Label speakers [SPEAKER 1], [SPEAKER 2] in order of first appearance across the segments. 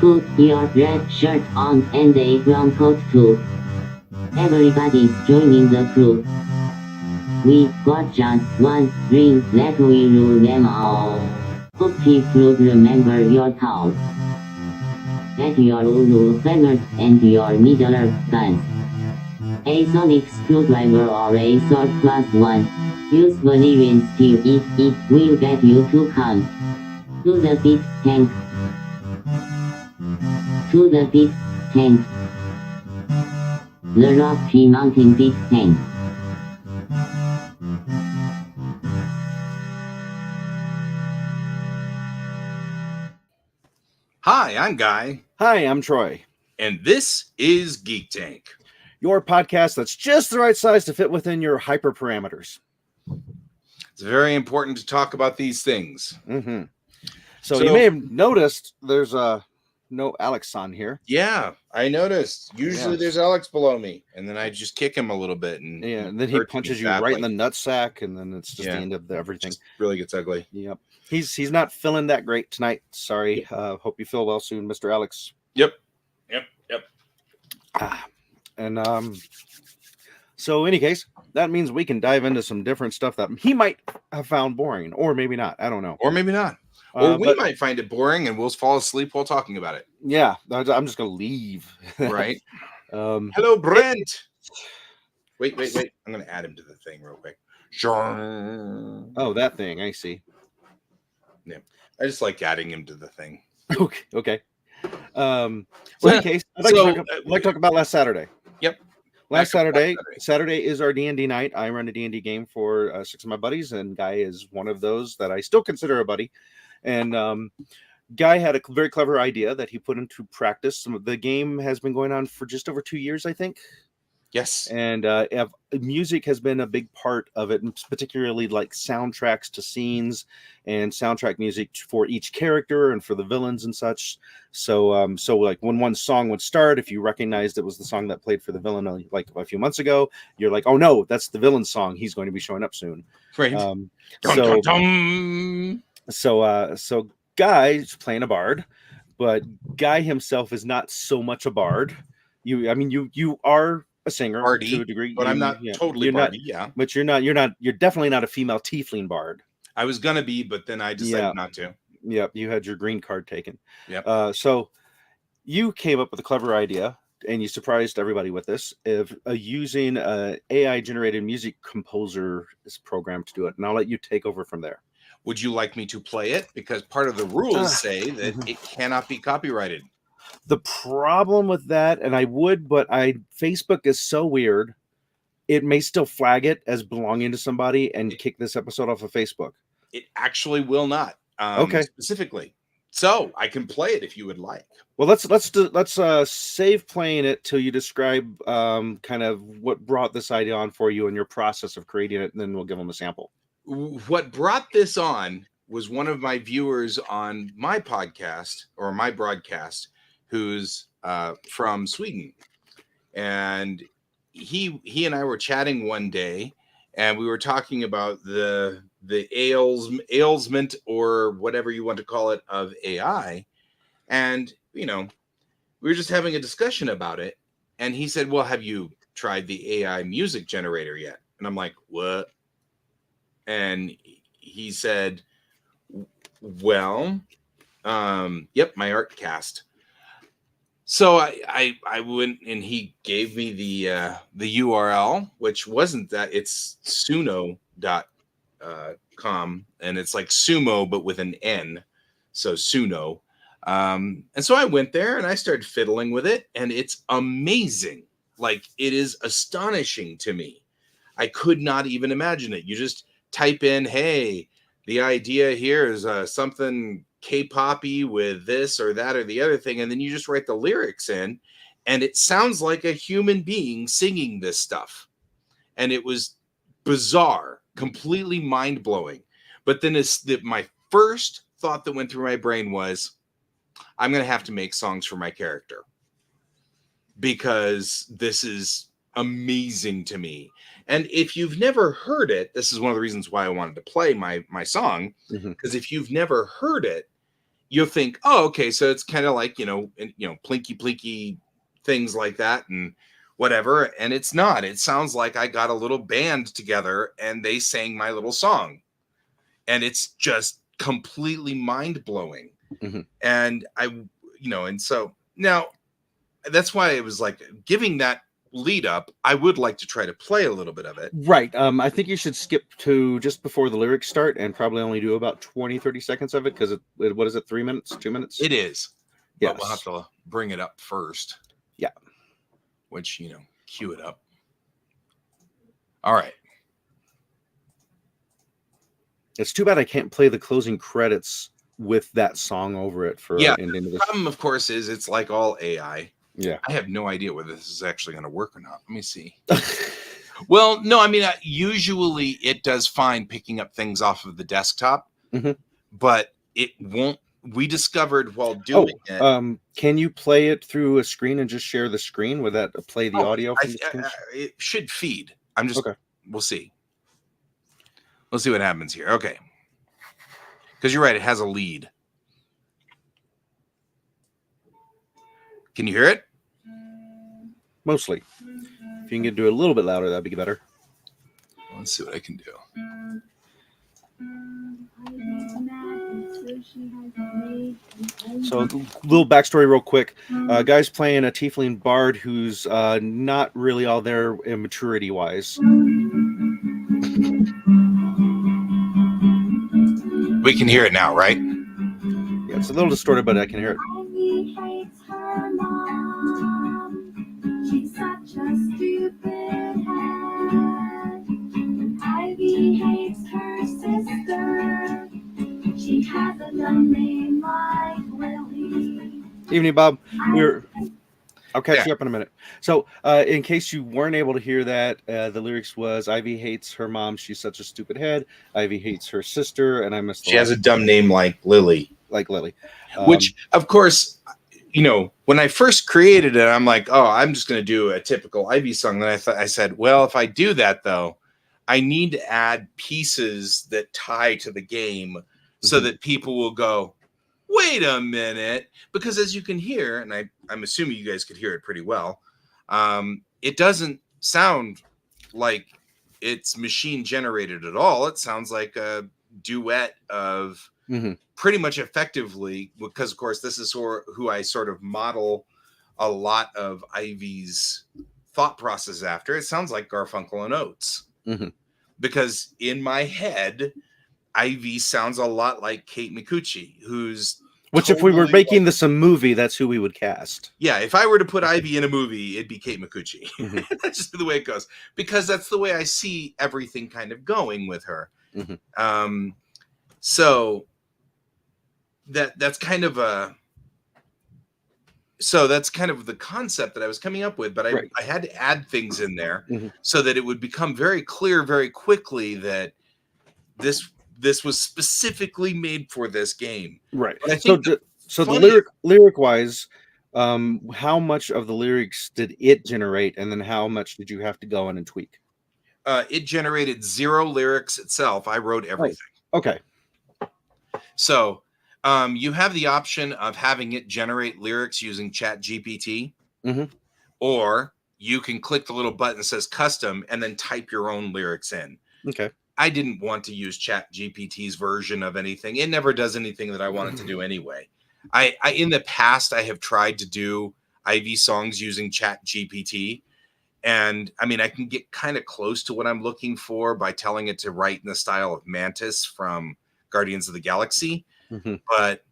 [SPEAKER 1] Put your red shirt on and a brown coat too. Everybody's joining the crew. We got just one ring, let we rule them all. Hope people remember your thoughts. Get your Uru feathers and your Middle guns. A sonic screwdriver or a sword +1. Use Valerian steel if it will get you to come. To the pit, tank. To the pit, tank. The Rocky Mountain pit, tank.
[SPEAKER 2] Hi, I'm Guy,
[SPEAKER 3] Hi, I'm Troy.
[SPEAKER 2] and this is Geek Tank.
[SPEAKER 3] Your podcast that's just the right size to fit within your hyper parameters.
[SPEAKER 2] It's very important to talk about these things.
[SPEAKER 3] Mm-hmm. So you may have noticed there's no Alex on here.
[SPEAKER 2] Yeah, I noticed. Usually
[SPEAKER 3] Yes.
[SPEAKER 2] there's Alex below me, and then I just kick him a little bit, and
[SPEAKER 3] then he punches you right in the nutsack, and then it's just the end of everything.
[SPEAKER 2] Just really gets ugly.
[SPEAKER 3] Yep. He's not feeling that great tonight. Sorry. Hope you feel well soon, Mr. Alex.
[SPEAKER 2] Yep.
[SPEAKER 3] So in any case, that means we can dive into some different stuff that he might have found boring, or maybe not. I don't know.
[SPEAKER 2] Or maybe not. Or we might find it boring and we'll fall asleep while talking about it.
[SPEAKER 3] Yeah, I'm just gonna leave.
[SPEAKER 2] Right. Hello, Brent. Wait. I'm gonna add him to the thing real quick. Sure.
[SPEAKER 3] Oh, that thing. I see.
[SPEAKER 2] Yeah. I just like adding him to the thing.
[SPEAKER 3] Okay. So in any case, I'd like to talk about last Saturday.
[SPEAKER 2] Yep.
[SPEAKER 3] Last Saturday is our D&D night. I run a D&D game for 6 of my buddies, and Guy is one of those that I still consider a buddy. And Guy had a very clever idea that he put into practice. The game has been going on for just over 2 years, I think.
[SPEAKER 2] Yes.
[SPEAKER 3] And music has been a big part of it, particularly like soundtracks to scenes and soundtrack music for each character and for the villains and such. So like when one song would start, if you recognized it was the song that played for the villain like a few months ago, you're like, oh no, that's the villain's song. He's going to be showing up soon.
[SPEAKER 2] Right.
[SPEAKER 3] So Guy's playing a bard, but Guy himself is not so much a bard. You are a singer
[SPEAKER 2] bardy,
[SPEAKER 3] to a degree,
[SPEAKER 2] but I'm not totally bardy.
[SPEAKER 3] But you're definitely not a female tiefling bard.
[SPEAKER 2] I was gonna be, but then I decided not to.
[SPEAKER 3] Yep, you had your green card taken.
[SPEAKER 2] Yep.
[SPEAKER 3] So you came up with a clever idea, and you surprised everybody with this of using a AI generated music composer program to do it. And I'll let you take over from there.
[SPEAKER 2] Would you like me to play it? Because part of the rules say that it cannot be copyrighted.
[SPEAKER 3] The problem with that, and I would, but Facebook is so weird, it may still flag it as belonging to somebody and kick this episode off of Facebook.
[SPEAKER 2] It actually will not.
[SPEAKER 3] Okay.
[SPEAKER 2] Specifically, so I can play it if you would like.
[SPEAKER 3] Well, let's save playing it till you describe kind of what brought this idea on for you and your process of creating it, and then we'll give them a sample.
[SPEAKER 2] What brought this on was one of my viewers on my podcast or my broadcast, who's from Sweden, and he and I were chatting one day, and we were talking about the ailment or whatever you want to call it of AI, and we were just having a discussion about it, and he said, "Well, have you tried the AI music generator yet?" And I'm like, "What?" And he said, "Well, yep, my art cast." So I went and he gave me the URL, which wasn't that, it's suno.com, and it's like sumo but with an N, so Suno. And so I went there and I started fiddling with it, and it's amazing. Like, it is astonishing to me. I could not even imagine it. You just type in, hey, the idea here is something K-poppy with this or that or the other thing, and then you just write the lyrics in, and it sounds like a human being singing this stuff. And it was bizarre, completely mind-blowing. But then my first thought that went through my brain was, I'm going to have to make songs for my character, because this is amazing to me. And if you've never heard it, this is one of the reasons why I wanted to play my song, because if you've never heard it, you'll think, oh, okay, so it's kind of like, plinky plinky things like that and whatever. And it's not. It sounds like I got a little band together and they sang my little song. And it's just completely mind-blowing.
[SPEAKER 3] Mm-hmm.
[SPEAKER 2] And and so now that's why it was like giving that lead up. I would like to try to play a little bit of it.
[SPEAKER 3] Right. I think you should skip to just before the lyrics start and probably only do about 20-30 seconds of it, because what is it, 3 minutes, 2 minutes?
[SPEAKER 2] It is.
[SPEAKER 3] Yes.
[SPEAKER 2] But we'll have to bring it up first.
[SPEAKER 3] Yeah.
[SPEAKER 2] Which, cue it up. All right.
[SPEAKER 3] It's too bad I can't play the closing credits with that song over it for
[SPEAKER 2] The problem, of course, is it's like all AI.
[SPEAKER 3] Yeah.
[SPEAKER 2] I have no idea whether this is actually going to work or not. Let me see. Well, no, I mean, usually it does fine picking up things off of the desktop, but it won't. We discovered while doing it.
[SPEAKER 3] Can you play it through a screen and just share the screen? Would that play the audio? From the screen?
[SPEAKER 2] It should feed. Okay. We'll see. We'll see what happens here. Okay. Because you're right, it has a lead. Can you hear it?
[SPEAKER 3] Mostly. If you can do it a little bit louder, that'd be better.
[SPEAKER 2] Let's see what I can do.
[SPEAKER 3] So a little backstory real quick. Guy's playing a tiefling bard who's not really all there maturity-wise.
[SPEAKER 2] We can hear it now, right?
[SPEAKER 3] Yeah, it's a little distorted, but I can hear it.
[SPEAKER 4] Ivy hates her mom. She's such a stupid head. Ivy hates her sister. She has a dumb name like Lily.
[SPEAKER 3] Evening, Bob. I'll catch you up in a minute. So, in case you weren't able to hear that, the lyrics was, Ivy hates her mom. She's such a stupid head. Ivy hates her sister. And I missed the
[SPEAKER 2] She has a dumb name like Lily.
[SPEAKER 3] Like Lily.
[SPEAKER 2] Which, of course, when I first created it, I'm like, oh, I'm just going to do a typical Ivy song. Then I said, well, if I do that, though, I need to add pieces that tie to the game so that people will go, wait a minute, because as you can hear, and I'm assuming you guys could hear it pretty well, it doesn't sound like it's machine generated at all. It sounds like a duet of pretty much effectively, because of course this is who I sort of model a lot of Ivy's thought process after. It sounds like Garfunkel and Oates, because in my head, Ivy sounds a lot like Kate Micucci, which
[SPEAKER 3] if we were making this a movie, that's who we would cast.
[SPEAKER 2] Yeah, if I were to put Ivy in a movie, it'd be Kate Micucci. That's just the way it goes, because that's the way I see everything kind of going with her. So that's kind of the concept that I was coming up with, but I had to add things in there so that it would become very clear very quickly that this was specifically made for this game.
[SPEAKER 3] Right. But I think so the lyric wise, how much of the lyrics did it generate, and then how much did you have to go in and tweak?
[SPEAKER 2] It generated 0 lyrics itself. I wrote everything.
[SPEAKER 3] Oh, okay.
[SPEAKER 2] So you have the option of having it generate lyrics using ChatGPT, or you can click the little button that says custom and then type your own lyrics in.
[SPEAKER 3] Okay.
[SPEAKER 2] I didn't want to use ChatGPT's version of anything. It never does anything that I wanted to do anyway. I in the past, I have tried to do Ivy songs using ChatGPT. And I mean, I can get kind of close to what I'm looking for by telling it to write in the style of Mantis from Guardians of the Galaxy. But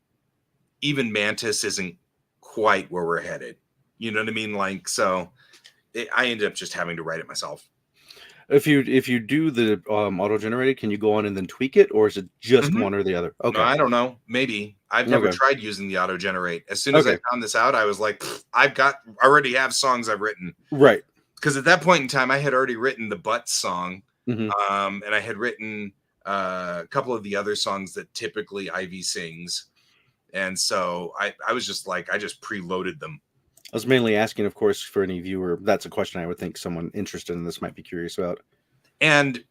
[SPEAKER 2] even Mantis isn't quite where we're headed. You know what I mean? Like, so I ended up just having to write it myself.
[SPEAKER 3] If you do the auto-generated, can you go on and then tweak it, or is it just one or the other? Okay.
[SPEAKER 2] No, I don't know. Maybe. I've never tried using the auto-generate. As soon as I found this out, I was like, I already have songs I've written.
[SPEAKER 3] Right.
[SPEAKER 2] Because at that point in time, I had already written the Butts song. And I had written a couple of the other songs that typically Ivy sings. And so I was just like, I just preloaded them.
[SPEAKER 3] I was mainly asking, of course, for any viewer. That's a question I would think someone interested in this might be curious about.
[SPEAKER 2] And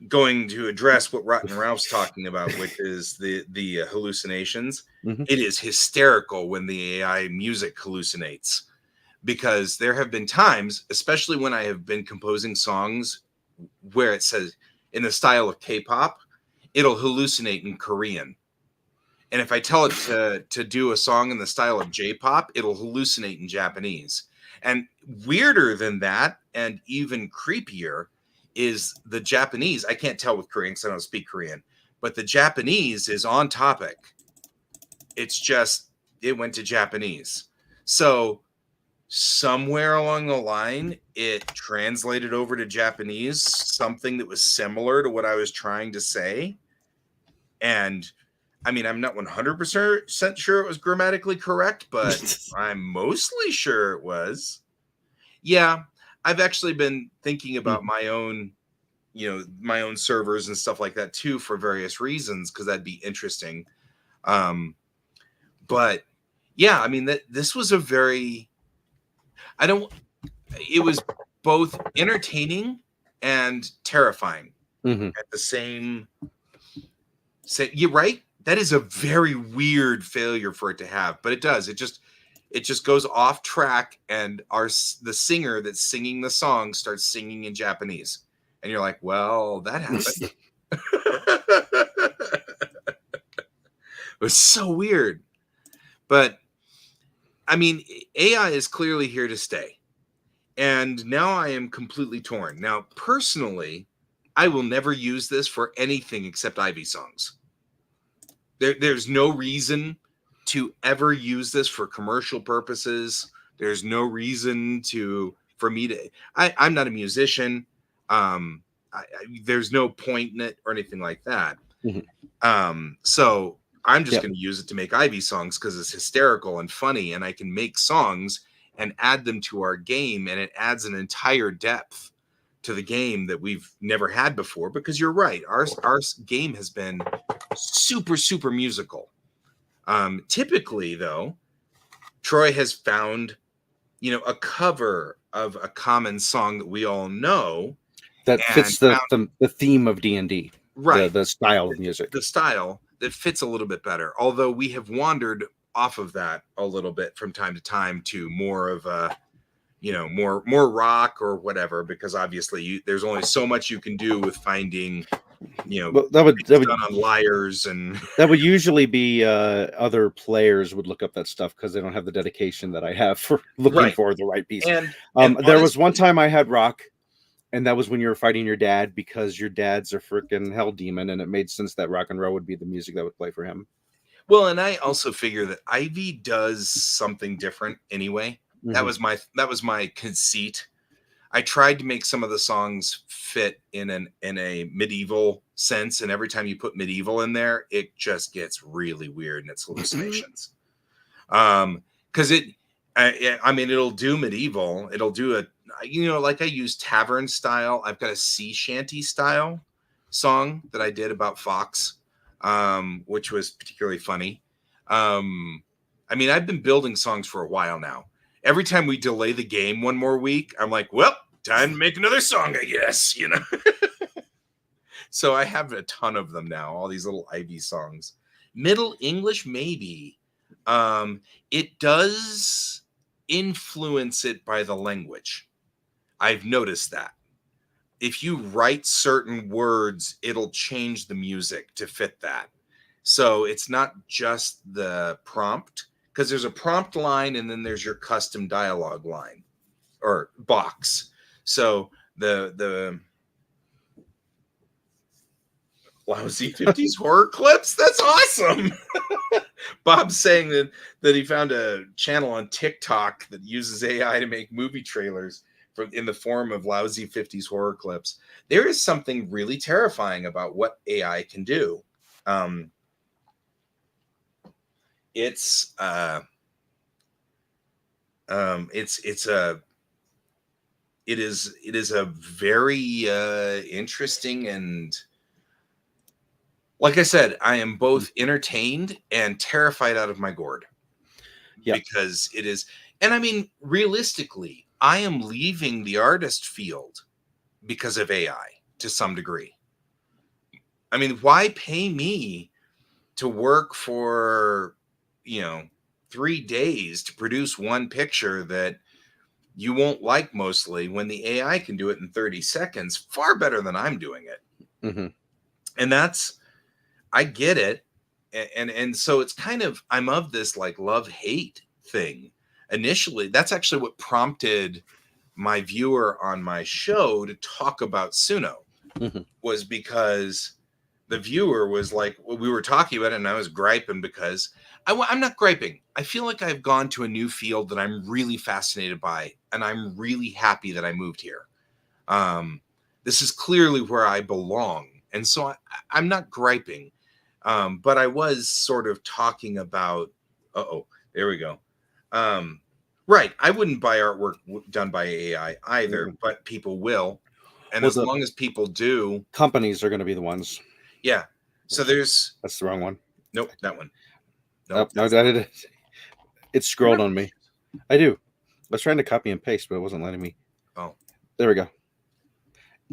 [SPEAKER 2] going to address what Rotten Ralph's talking about, which is the hallucinations.
[SPEAKER 3] Mhm.
[SPEAKER 2] It is hysterical when the AI music hallucinates, because there have been times, especially when I have been composing songs where it says in the style of K-pop, it'll hallucinate in Korean. And if I tell it to do a song in the style of J-pop, it'll hallucinate in Japanese. And weirder than that, and even creepier, is the Japanese. I can't tell with Korean because I don't speak Korean, but the Japanese is on topic. It's just, it went to Japanese. So somewhere along the line, it translated over to Japanese, something that was similar to what I was trying to say. And I mean, I'm not 100% sure it was grammatically correct, but I'm mostly sure it was. Yeah, I've actually been thinking about my own, my own servers and stuff like that too, for various reasons, because that'd be interesting. But yeah, I mean, this was a very, it was both entertaining and terrifying at the same. You're right. That is a very weird failure for it to have, but it does. It just goes off track, and the singer that's singing the song starts singing in Japanese, and you're like, well, that happened. It was so weird. But I mean, AI is clearly here to stay. And now I am completely torn. Now, personally, I will never use this for anything except Ivy songs. There's no reason to ever use this for commercial purposes. There's no reason for me to. I'm not a musician. There's no point in it or anything like that. So I'm just going to use it to make Ivy songs because it's hysterical and funny, and I can make songs and add them to our game, and it adds an entire depth to the game that we've never had before. Because you're right, our game has been super, super musical. Typically, though, Troy has found, a cover of a common song that we all know
[SPEAKER 3] that fits the theme of D&D,
[SPEAKER 2] right?
[SPEAKER 3] The style of music,
[SPEAKER 2] the style that fits a little bit better. Although we have wandered off of that a little bit from time to time to more of a, more rock or whatever, because obviously there's only so much you can do with finding,
[SPEAKER 3] that would
[SPEAKER 2] on Liars, and
[SPEAKER 3] that would usually be other players would look up that stuff because they don't have the dedication that I have for looking for the right piece. And there was one time I had rock, and that was when you were fighting your dad because your dad's a freaking hell demon, and it made sense that rock and roll would be the music that would play for him.
[SPEAKER 2] Well, and I also figure that Ivy does something different anyway. That was my conceit. I tried to make some of the songs fit in a medieval sense, and every time you put medieval in there, it just gets really weird in its hallucinations. Because it'll do medieval, it'll do like I use tavern style. I've got a sea shanty style song that I did about Fox, which was particularly funny. I've been building songs for a while now. Every time we delay the game one more week, I'm like, well, time to make another song, I guess, So I have a ton of them now, all these little Ivy songs. Middle English, maybe. It does influence it by the language. I've noticed that. If you write certain words, it'll change the music to fit that. So it's not just the prompt, because there's a prompt line and then there's your custom dialogue line or box. So the lousy 50s horror clips, that's awesome. Bob's saying that he found a channel on TikTok that uses AI to make movie trailers in the form of lousy 50s horror clips. There is something really terrifying about what AI can do. It is a very interesting, and like I said, I am both entertained and terrified out of my gourd. Because it is, and realistically, I am leaving the artist field because of AI to some degree. I mean, why pay me to work for, 3 days to produce one picture that you won't like mostly when the AI can do it in 30 seconds, far better than I'm doing it.
[SPEAKER 3] Mm-hmm.
[SPEAKER 2] And I get it. And so it's kind of, I'm of this like love-hate thing. Initially, that's actually what prompted my viewer on my show to talk about Suno,
[SPEAKER 3] Mm-hmm.
[SPEAKER 2] was because the viewer was like, well, we were talking about it and I was griping because I'm not griping. I feel like I've gone to a new field that I'm really fascinated by, and I'm really happy that I moved here. This is clearly where I belong. And so I'm not griping, but I was sort of talking about, there we go. Right. I wouldn't buy artwork done by AI either, but people will. And
[SPEAKER 3] Well,
[SPEAKER 2] as long as people do,
[SPEAKER 3] companies are going to be the ones.
[SPEAKER 2] yeah. So there's,
[SPEAKER 3] That's the wrong one.
[SPEAKER 2] nope, that one.
[SPEAKER 3] Nope, no, it scrolled on me. I do. I was trying to copy and paste, but it wasn't letting me.
[SPEAKER 2] Oh,
[SPEAKER 3] there we go.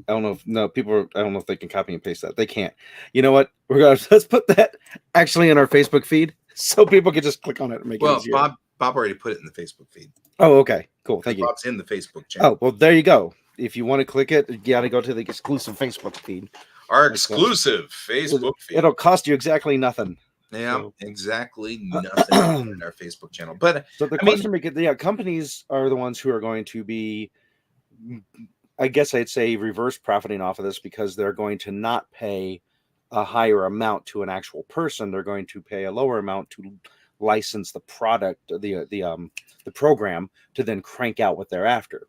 [SPEAKER 3] I don't know if I don't know if they can copy and paste that. They can't. You know what? Let's put that actually in our Facebook feed so people can just click on it and make it easier.
[SPEAKER 2] Bob already put it in the Facebook feed.
[SPEAKER 3] Oh, okay. Cool. Thank you.
[SPEAKER 2] Bob's in the Facebook channel.
[SPEAKER 3] Oh, well, there you go. If you want to click it, you got to go to the exclusive Facebook feed.
[SPEAKER 2] Our exclusive Facebook feed.
[SPEAKER 3] It'll cost you exactly nothing.
[SPEAKER 2] Yeah,
[SPEAKER 3] So.
[SPEAKER 2] Exactly nothing in our Facebook channel. But
[SPEAKER 3] so the question, companies are the ones who are going to be, I guess I'd say, reverse profiting off of this, because they're going to not pay a higher amount to an actual person. They're going to pay a lower amount to license the product, the program, to then crank out what they're after.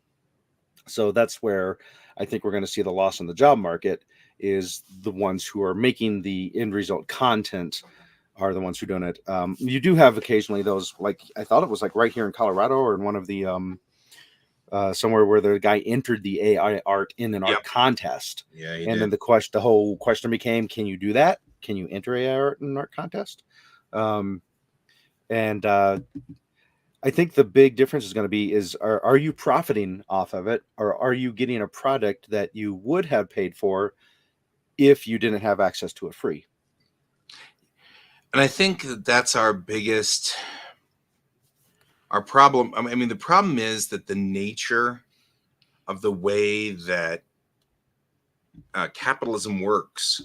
[SPEAKER 3] So that's where I think we're going to see the loss in the job market, is the ones who are making the end result content are the ones who are doing it. You do have occasionally those, like, I thought it was like right here in Colorado or in one of the somewhere where the guy entered the AI art in an art contest.
[SPEAKER 2] Yeah,
[SPEAKER 3] and then the whole question became, can you do that? Can you enter AI art in an art contest? I think the big difference is going to be are you profiting off of it, or are you getting a product that you would have paid for if you didn't have access to it free?
[SPEAKER 2] And I think that's our problem. I mean, the problem is that the nature of the way that capitalism works,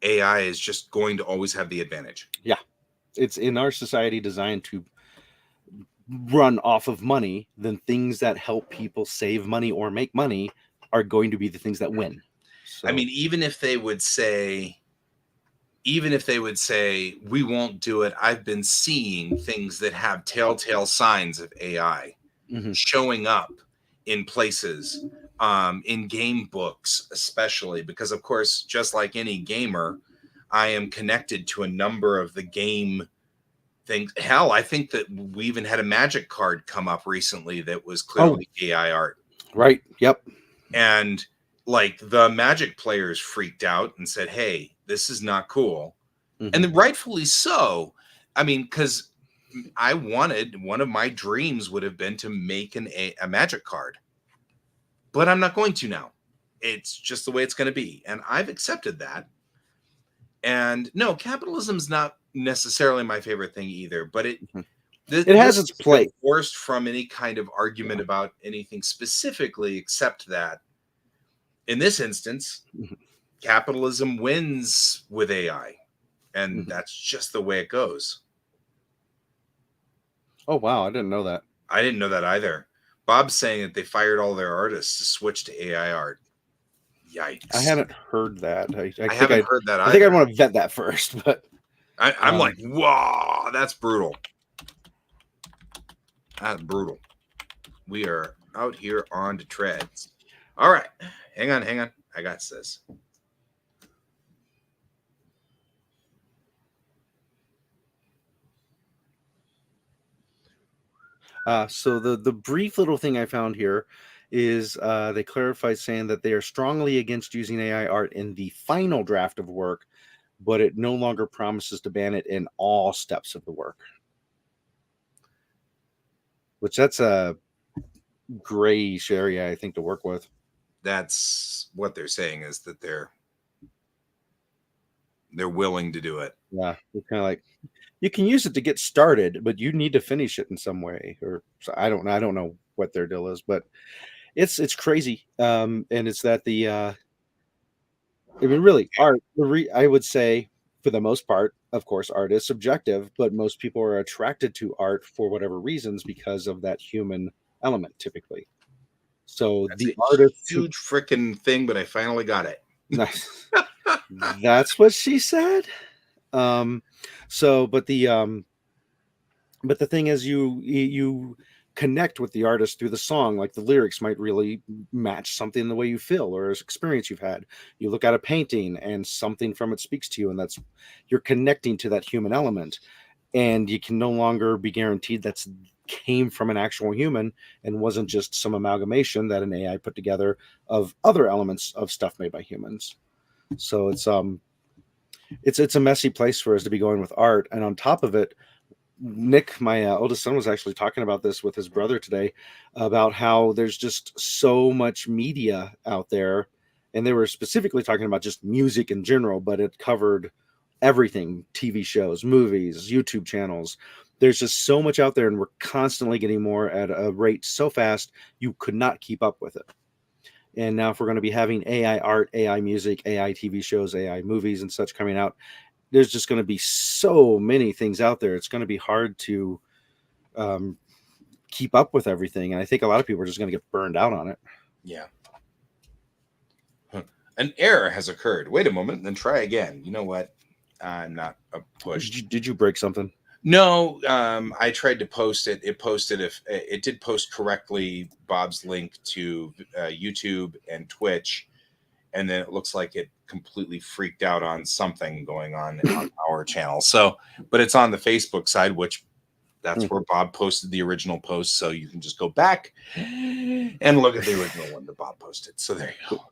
[SPEAKER 2] AI is just going to always have the advantage.
[SPEAKER 3] Yeah. It's in our society designed to run off of money. Then things that help people save money or make money are going to be the things that win. So,
[SPEAKER 2] I mean, even if they would say, we won't do it, I've been seeing things that have telltale signs of AI showing up in places, in game books, especially because, of course, just like any gamer, I am connected to a number of the game things. Hell, I think that we even had a Magic card come up recently that was clearly AI art.
[SPEAKER 3] Right. Yep.
[SPEAKER 2] And like the Magic players freaked out and said, hey, this is not cool. And then rightfully so. I mean, because one of my dreams would have been to make a Magic card. But I'm not going to now. It's just the way it's going to be. And I've accepted that. And no, capitalism's not necessarily my favorite thing either. But it
[SPEAKER 3] has its place.
[SPEAKER 2] Forced from any kind of argument about anything specifically, except that in this instance, capitalism wins with AI. And that's just the way it goes.
[SPEAKER 3] Oh, wow. I didn't know that.
[SPEAKER 2] I didn't know that either. Bob's saying that they fired all their artists to switch to AI art. Yikes.
[SPEAKER 3] I hadn't heard that.
[SPEAKER 2] I haven't heard that either.
[SPEAKER 3] I think I want to vet that first, but
[SPEAKER 2] I'm like, whoa, that's brutal. That's brutal. We are out here on the treads. All right. Hang on. I got this.
[SPEAKER 3] So the brief little thing I found here is they clarified saying that they are strongly against using AI art in the final draft of work, but it no longer promises to ban it in all steps of the work. Which that's a grayish area, I think, to work with.
[SPEAKER 2] That's what they're saying, is that they're they're willing to do it.
[SPEAKER 3] Yeah, it's kind of like you can use it to get started, but you need to finish it in some way. Or so I don't know what their deal is, but it's crazy. And it's that I mean, really, art. I would say, for the most part, of course, art is subjective, but most people are attracted to art for whatever reasons because of that human element, typically. So
[SPEAKER 2] That's
[SPEAKER 3] the
[SPEAKER 2] a
[SPEAKER 3] artist who
[SPEAKER 2] huge freaking thing, but I finally got it.
[SPEAKER 3] nice. That's what she said. So, but the thing is, you connect with the artist through the song. Like the lyrics might really match something in the way you feel or experience you've had. You look at a painting and something from it speaks to you, and that's you're connecting to that human element. And you can no longer be guaranteed that's came from an actual human and wasn't just some amalgamation that an AI put together of other elements of stuff made by humans. So it's a messy place for us to be going with art. And on top of it, Nick, my oldest son, was actually talking about this with his brother today about how there's just so much media out there. And they were specifically talking about just music in general, but it covered everything: TV shows, movies, YouTube channels. There's just so much out there, and we're constantly getting more at a rate so fast you could not keep up with it. And now, if we're going to be having AI art, AI music, AI TV shows, AI movies, and such coming out, there's just going to be so many things out there. It's going to be hard to keep up with everything. And I think a lot of people are just going to get burned out on it.
[SPEAKER 2] Yeah. An error has occurred. Wait a moment, then try again. You know what? I'm not pushed.
[SPEAKER 3] Did you break something?
[SPEAKER 2] No, I tried to post it. It posted it did post correctly Bob's link to YouTube and Twitch, and then it looks like it completely freaked out on something going on our channel. So, but it's on the Facebook side, which that's where Bob posted the original post. So you can just go back and look at the original one that Bob posted. So there you go.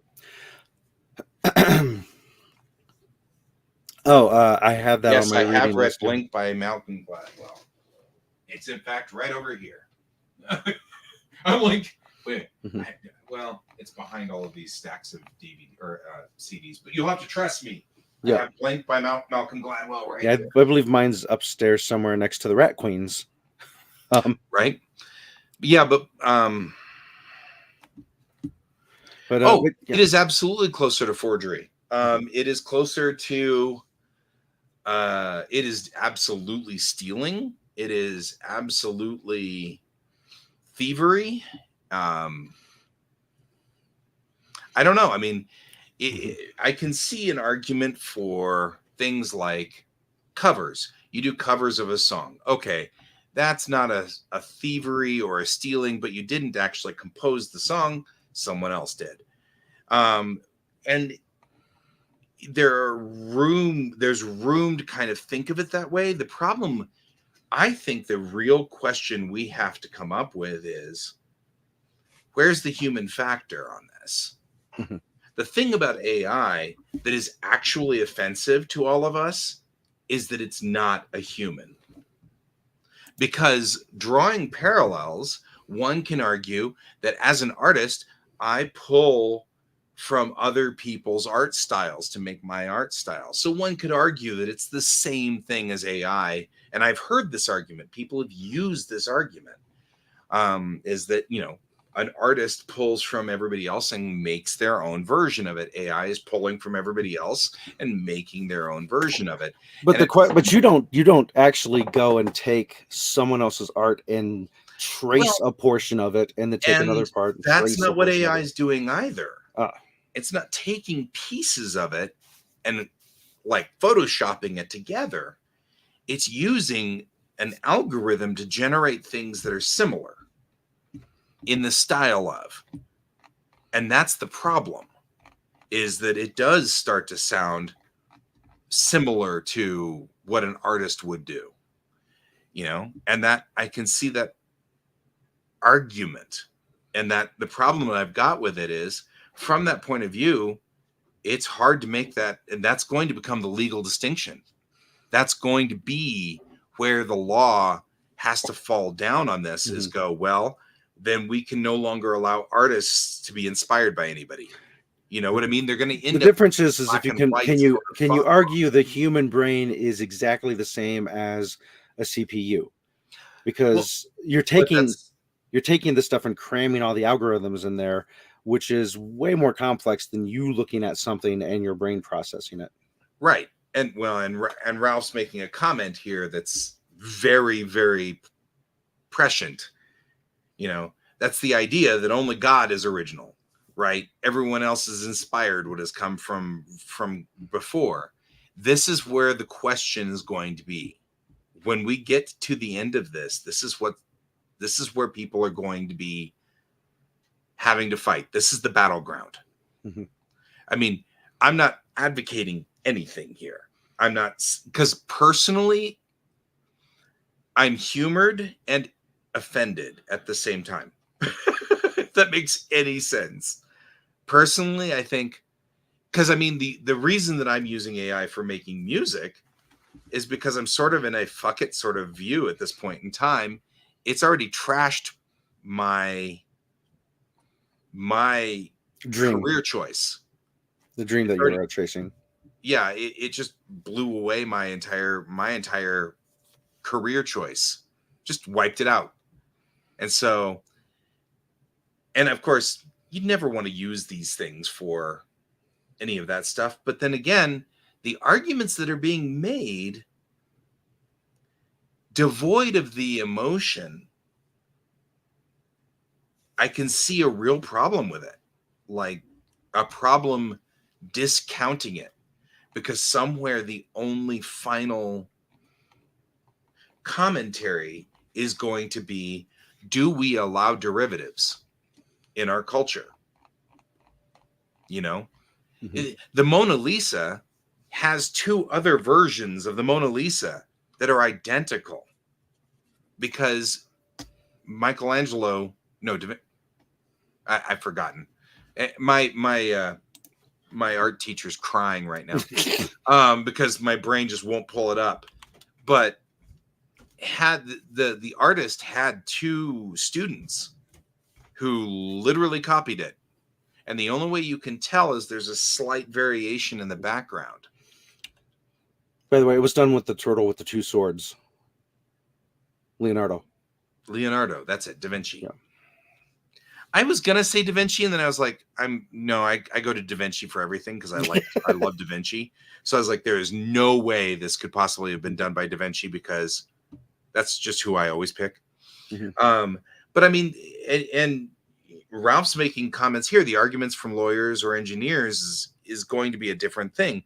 [SPEAKER 3] I have that on my reading list. Yes, I have read
[SPEAKER 2] Blink by Malcolm Gladwell. It's in fact right over here. I'm like, wait, well, it's behind all of these stacks of DVD or CDs, but you'll have to trust me. Yeah, I have Blink by Malcolm Gladwell right there.
[SPEAKER 3] I believe mine's upstairs somewhere next to the Rat Queens.
[SPEAKER 2] Right? Yeah, but it is absolutely closer to forgery. It is closer to it is absolutely stealing. It is absolutely thievery. I don't know. I mean, I can see an argument for things like covers. You do covers of a song. Okay, that's not a thievery or a stealing, but you didn't actually compose the song. Someone else did. And there's room to kind of think of it that way. The problem, I think the real question we have to come up with is, where's the human factor on this? The thing about AI that is actually offensive to all of us is that it's not a human. Because drawing parallels, one can argue that as an artist, I pull from other people's art styles to make my art style. So one could argue that it's the same thing as AI. And I've heard this argument. People have used this argument, is that, an artist pulls from everybody else and makes their own version of it. AI is pulling from everybody else and making their own version of it.
[SPEAKER 3] But but you don't actually go and take someone else's art and trace a portion of it and then take another part.
[SPEAKER 2] That's not what AI is doing either. It's not taking pieces of it and like photoshopping it together. It's using an algorithm to generate things that are similar in the style of. And that's the problem, is that it does start to sound similar to what an artist would do, and that I can see that argument. And that the problem that I've got with it is, from that point of view, it's hard to make that, and that's going to become the legal distinction. That's going to be where the law has to fall down on this, is go, well, then we can no longer allow artists to be inspired by anybody. You know what I mean? They're going to end
[SPEAKER 3] The
[SPEAKER 2] up
[SPEAKER 3] difference is if
[SPEAKER 2] black
[SPEAKER 3] you
[SPEAKER 2] and
[SPEAKER 3] can
[SPEAKER 2] white
[SPEAKER 3] can you
[SPEAKER 2] sort of
[SPEAKER 3] can you
[SPEAKER 2] font.
[SPEAKER 3] argue the human brain is exactly the same as a CPU, because you're
[SPEAKER 2] But
[SPEAKER 3] taking this stuff and cramming all the algorithms in there, which is way more complex than you looking at something and your brain processing it.
[SPEAKER 2] right. And well, and Ralph's making a comment here that's very, very prescient. You know, that's the idea that only God is original, right? Everyone else is inspired what has come from before. This is where the question is going to be. When we get to the end of this, this is where people are going to be having to fight. This is the battleground.
[SPEAKER 3] Mhm.
[SPEAKER 2] I mean, I'm not advocating anything here. I'm not, because personally, I'm humored and offended at the same time. If that makes any sense. Personally, I think, because I mean, the reason that I'm using AI for making music is because I'm sort of in a fuck it sort of view at this point in time. It's already trashed my
[SPEAKER 3] Dream,
[SPEAKER 2] career choice.
[SPEAKER 3] the dream that you were chasing.
[SPEAKER 2] Yeah, it just blew away my entire career choice. Just wiped it out. And so, and of course, you'd never want to use these things for any of that stuff. But then again, the arguments that are being made, devoid of the emotion, I can see a real problem with it. Like a problem discounting it, because somewhere the only final commentary is going to be, do we allow derivatives in our culture? You know, the Mona Lisa has two other versions of the Mona Lisa that are identical, because Michelangelo, no, I've forgotten. My art teacher's crying right now because my brain just won't pull it up. But had the artist had two students who literally copied it, and the only way you can tell is there's a slight variation in the background.
[SPEAKER 3] By the way, it was done with the turtle with the two swords. Leonardo,
[SPEAKER 2] that's it. Da Vinci.
[SPEAKER 3] Yeah.
[SPEAKER 2] I was gonna say Da Vinci, and then I was like, I go to Da Vinci for everything because I love Da Vinci. So I was like, there is no way this could possibly have been done by Da Vinci, because that's just who I always pick. But I mean, and Ralph's making comments here. The arguments from lawyers or engineers is going to be a different thing.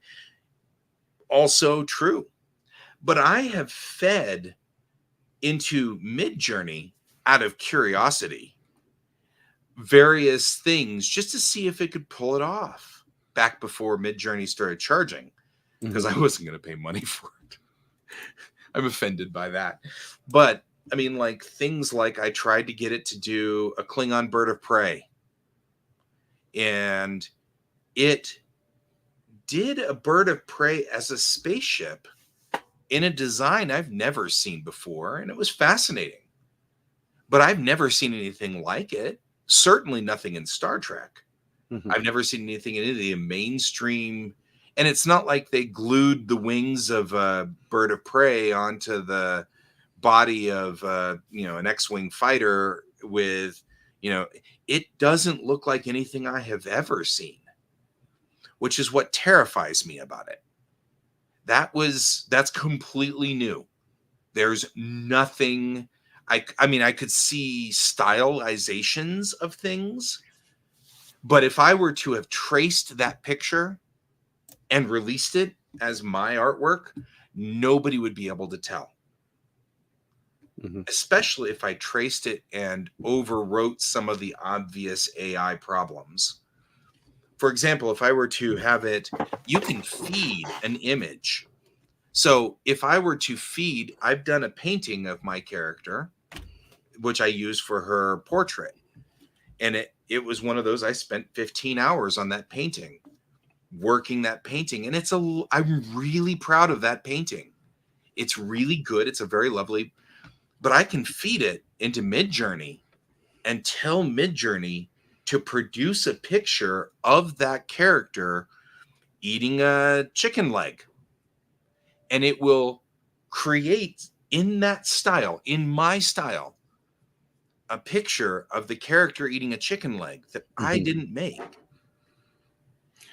[SPEAKER 2] Also true. But I have fed into Midjourney out of curiosity various things just to see if it could pull it off back before Midjourney started charging, because I wasn't going to pay money for it. I'm offended by that. But I mean, like things like I tried to get it to do a Klingon bird of prey, and it did a bird of prey as a spaceship in a design I've never seen before, and it was fascinating. But I've never seen anything like it. Certainly nothing in Star Trek. I've never seen anything in any of the mainstream. And it's not like they glued the wings of a bird of prey onto the body of an X-wing fighter with, it doesn't look like anything I have ever seen, which is what terrifies me about it. That's completely new. There's nothing. I mean, I could see stylizations of things, but if I were to have traced that picture and released it as my artwork, nobody would be able to tell. Especially if I traced it and overwrote some of the obvious AI problems. For example, if I were to have it, you can feed an image. So if I were to feed, I've done a painting of my character, which I used for her portrait. And it was one of those, I spent 15 hours on that painting, working that painting. And I'm really proud of that painting. It's really good. It's a very lovely, but I can feed it into Midjourney and tell Midjourney to produce a picture of that character eating a chicken leg. And it will create in that style, in my style, a picture of the character eating a chicken leg that I didn't make.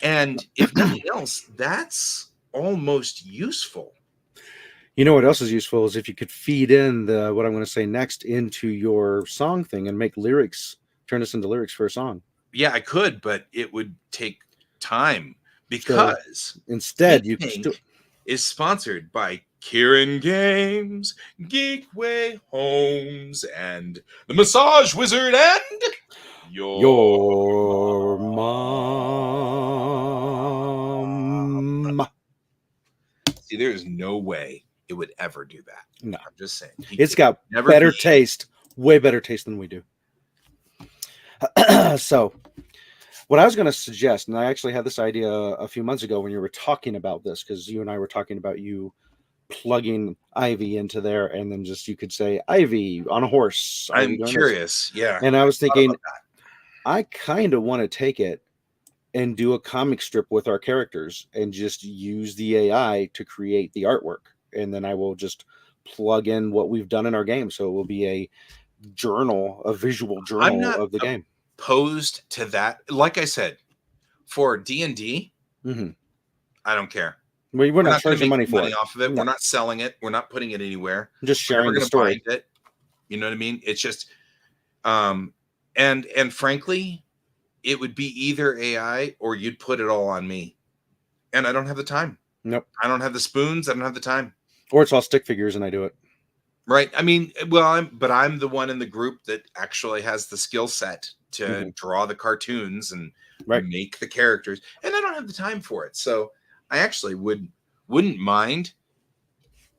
[SPEAKER 2] And if nothing else, that's almost useful.
[SPEAKER 3] You know what else is useful is if you could feed in the what I'm going to say next into your song thing and make lyrics, turn this into lyrics for a song.
[SPEAKER 2] Yeah, I could, but it would take time because
[SPEAKER 3] instead you could still
[SPEAKER 2] is sponsored by Kieran Games, Geekway Homes, and the Massage Wizard, and
[SPEAKER 3] your mom.
[SPEAKER 2] See, there's no way it would ever do that.
[SPEAKER 3] No,
[SPEAKER 2] I'm just saying.
[SPEAKER 3] It's got better taste, way better taste than we do. So, what I was going to suggest, and I actually had this idea a few months ago when you were talking about this, because you and I were talking about you plugging Ivy into there, and then just you could say Ivy on a horse.
[SPEAKER 2] I'm curious, yeah.
[SPEAKER 3] And I was thinking, I kind of want to take it and do a comic strip with our characters and just use the AI to create the artwork, and then I will just plug in what we've done in our game, so it will be a journal, a visual journal of the game.
[SPEAKER 2] Opposed to that, like I said, for D&D, I don't care.
[SPEAKER 3] We're not charging money for it.
[SPEAKER 2] Off of it. No. We're not selling it. We're not putting it anywhere.
[SPEAKER 3] I'm just sharing the story.
[SPEAKER 2] It. You know what I mean? It's just, and frankly, it would be either AI or you'd put it all on me, and I don't have the time.
[SPEAKER 3] Nope.
[SPEAKER 2] I don't have the spoons. I don't have the time.
[SPEAKER 3] Or it's all stick figures and I do it.
[SPEAKER 2] Right. I mean, well, I'm the one in the group that actually has the skill set to draw the cartoons and make the characters, and I don't have the time for it. So I actually wouldn't mind.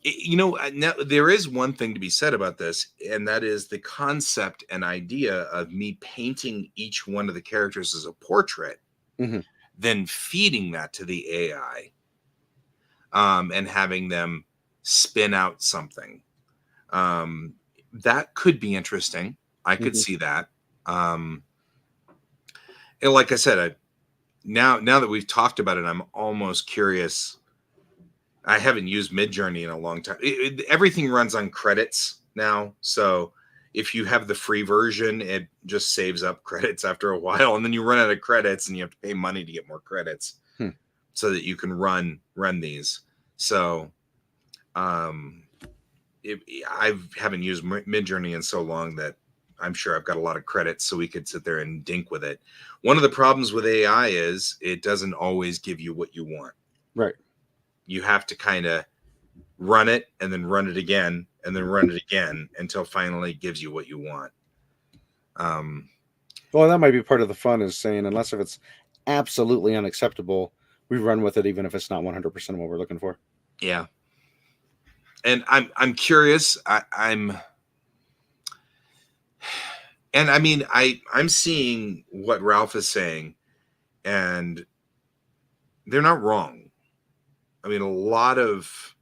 [SPEAKER 2] You know, now there is one thing to be said about this, and that is the concept and idea of me painting each one of the characters as a portrait, then feeding that to the AI, and having them spin out something. That could be interesting. I could see that. And like I said, now that we've talked about it, I'm almost curious. I haven't used Midjourney in a long time. Everything runs on credits now. So if you have the free version, it just saves up credits after a while. And then you run out of credits and you have to pay money to get more credits so that you can run these. So I haven't used Midjourney in so long that I'm sure I've got a lot of credits so we could sit there and dink with it. One of the problems with AI is it doesn't always give you what you want.
[SPEAKER 3] Right.
[SPEAKER 2] You have to kind of run it and then run it again and then run it again until finally it gives you what you want.
[SPEAKER 3] Well, that might be part of the fun, is saying, unless if it's absolutely unacceptable, we run with it even if it's not 100% what we're looking for.
[SPEAKER 2] Yeah. And I'm curious. I'm seeing what Ralph is saying, and they're not wrong. I mean, a lot of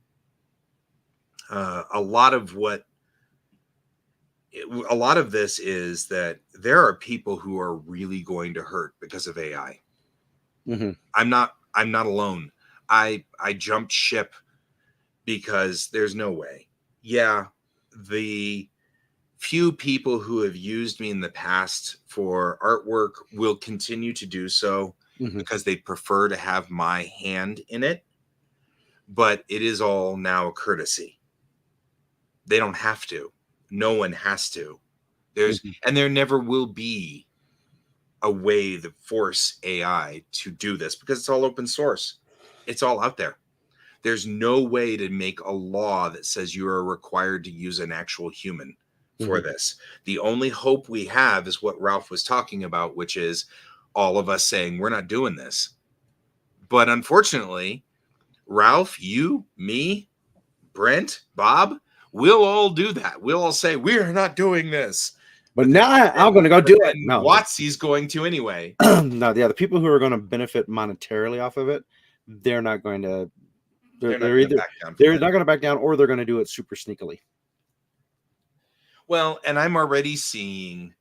[SPEAKER 2] this is that there are people who are really going to hurt because of AI. I'm not alone. I jumped ship because there's no way. Yeah, the few people who have used me in the past for artwork will continue to do so because they prefer to have my hand in it. But it is all now a courtesy. They don't have to. No one has to. And there never will be a way to force AI to do this because it's all open source. It's all out there. There's no way to make a law that says you are required to use an actual human for this. The only hope we have is what Ralph was talking about, which is all of us saying we're not doing this. But unfortunately, Ralph, you, me, Brent, Bob, we'll all do that. We'll all say we're not doing this.
[SPEAKER 3] But now I'm going to go do it. No,
[SPEAKER 2] Watsy's going to anyway.
[SPEAKER 3] No, yeah, the people who are going to benefit monetarily off of it, they're not going to. They're not going to back down, or they're going to do it super sneakily.
[SPEAKER 2] Well, and I'm already seeing,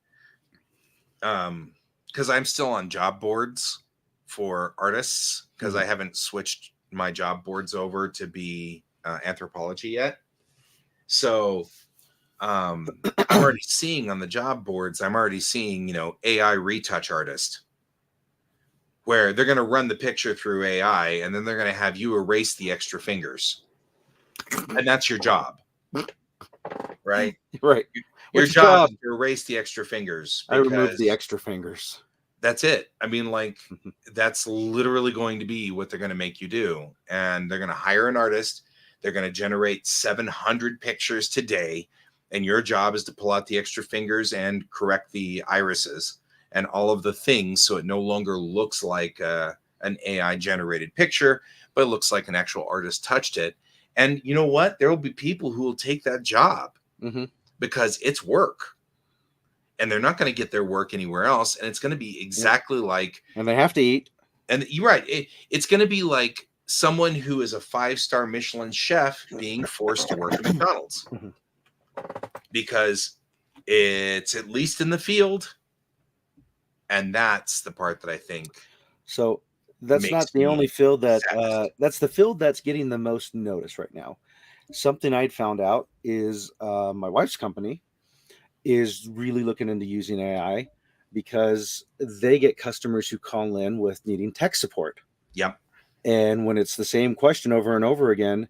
[SPEAKER 2] because because I'm still on job boards for artists because
[SPEAKER 3] Mm-hmm.
[SPEAKER 2] I haven't switched my job boards over to be anthropology yet. So I'm already seeing on the job boards, I'm already seeing, AI retouch artist, where they're going to run the picture through AI and then they're going to have you erase the extra fingers. And that's your job, right?
[SPEAKER 3] Right.
[SPEAKER 2] Your
[SPEAKER 3] What's your
[SPEAKER 2] job
[SPEAKER 3] job?
[SPEAKER 2] is to erase the extra fingers.
[SPEAKER 3] I removed the
[SPEAKER 2] because
[SPEAKER 3] extra fingers.
[SPEAKER 2] That's it. I mean, like, that's literally going to be what they're going to make you do. And they're going to hire an artist. They're going to generate 700 pictures today. And your job is to pull out the extra fingers and correct the irises and all of the things so it no longer looks like an AI generated picture, but it looks like an actual artist touched it. And you know what? There will be people who will take that job
[SPEAKER 3] Mm-hmm.
[SPEAKER 2] because it's work. And they're not going to get their work anywhere else. And it's going to be exactly like,
[SPEAKER 3] And they have to eat.
[SPEAKER 2] and you're right, it's going to be like someone who is a 5-star Michelin chef being forced to work at McDonald's
[SPEAKER 3] Mhm.
[SPEAKER 2] because it's at least in the field. And that's the part that I think.
[SPEAKER 3] So that's
[SPEAKER 2] Makes
[SPEAKER 3] not the
[SPEAKER 2] me
[SPEAKER 3] only field that
[SPEAKER 2] sad.
[SPEAKER 3] that's the field that's getting the most notice right now. Something I'd found out is my wife's company is really looking into using AI because they get customers who call in with needing tech support.
[SPEAKER 2] Yep.
[SPEAKER 3] And when it's the same question over and over again,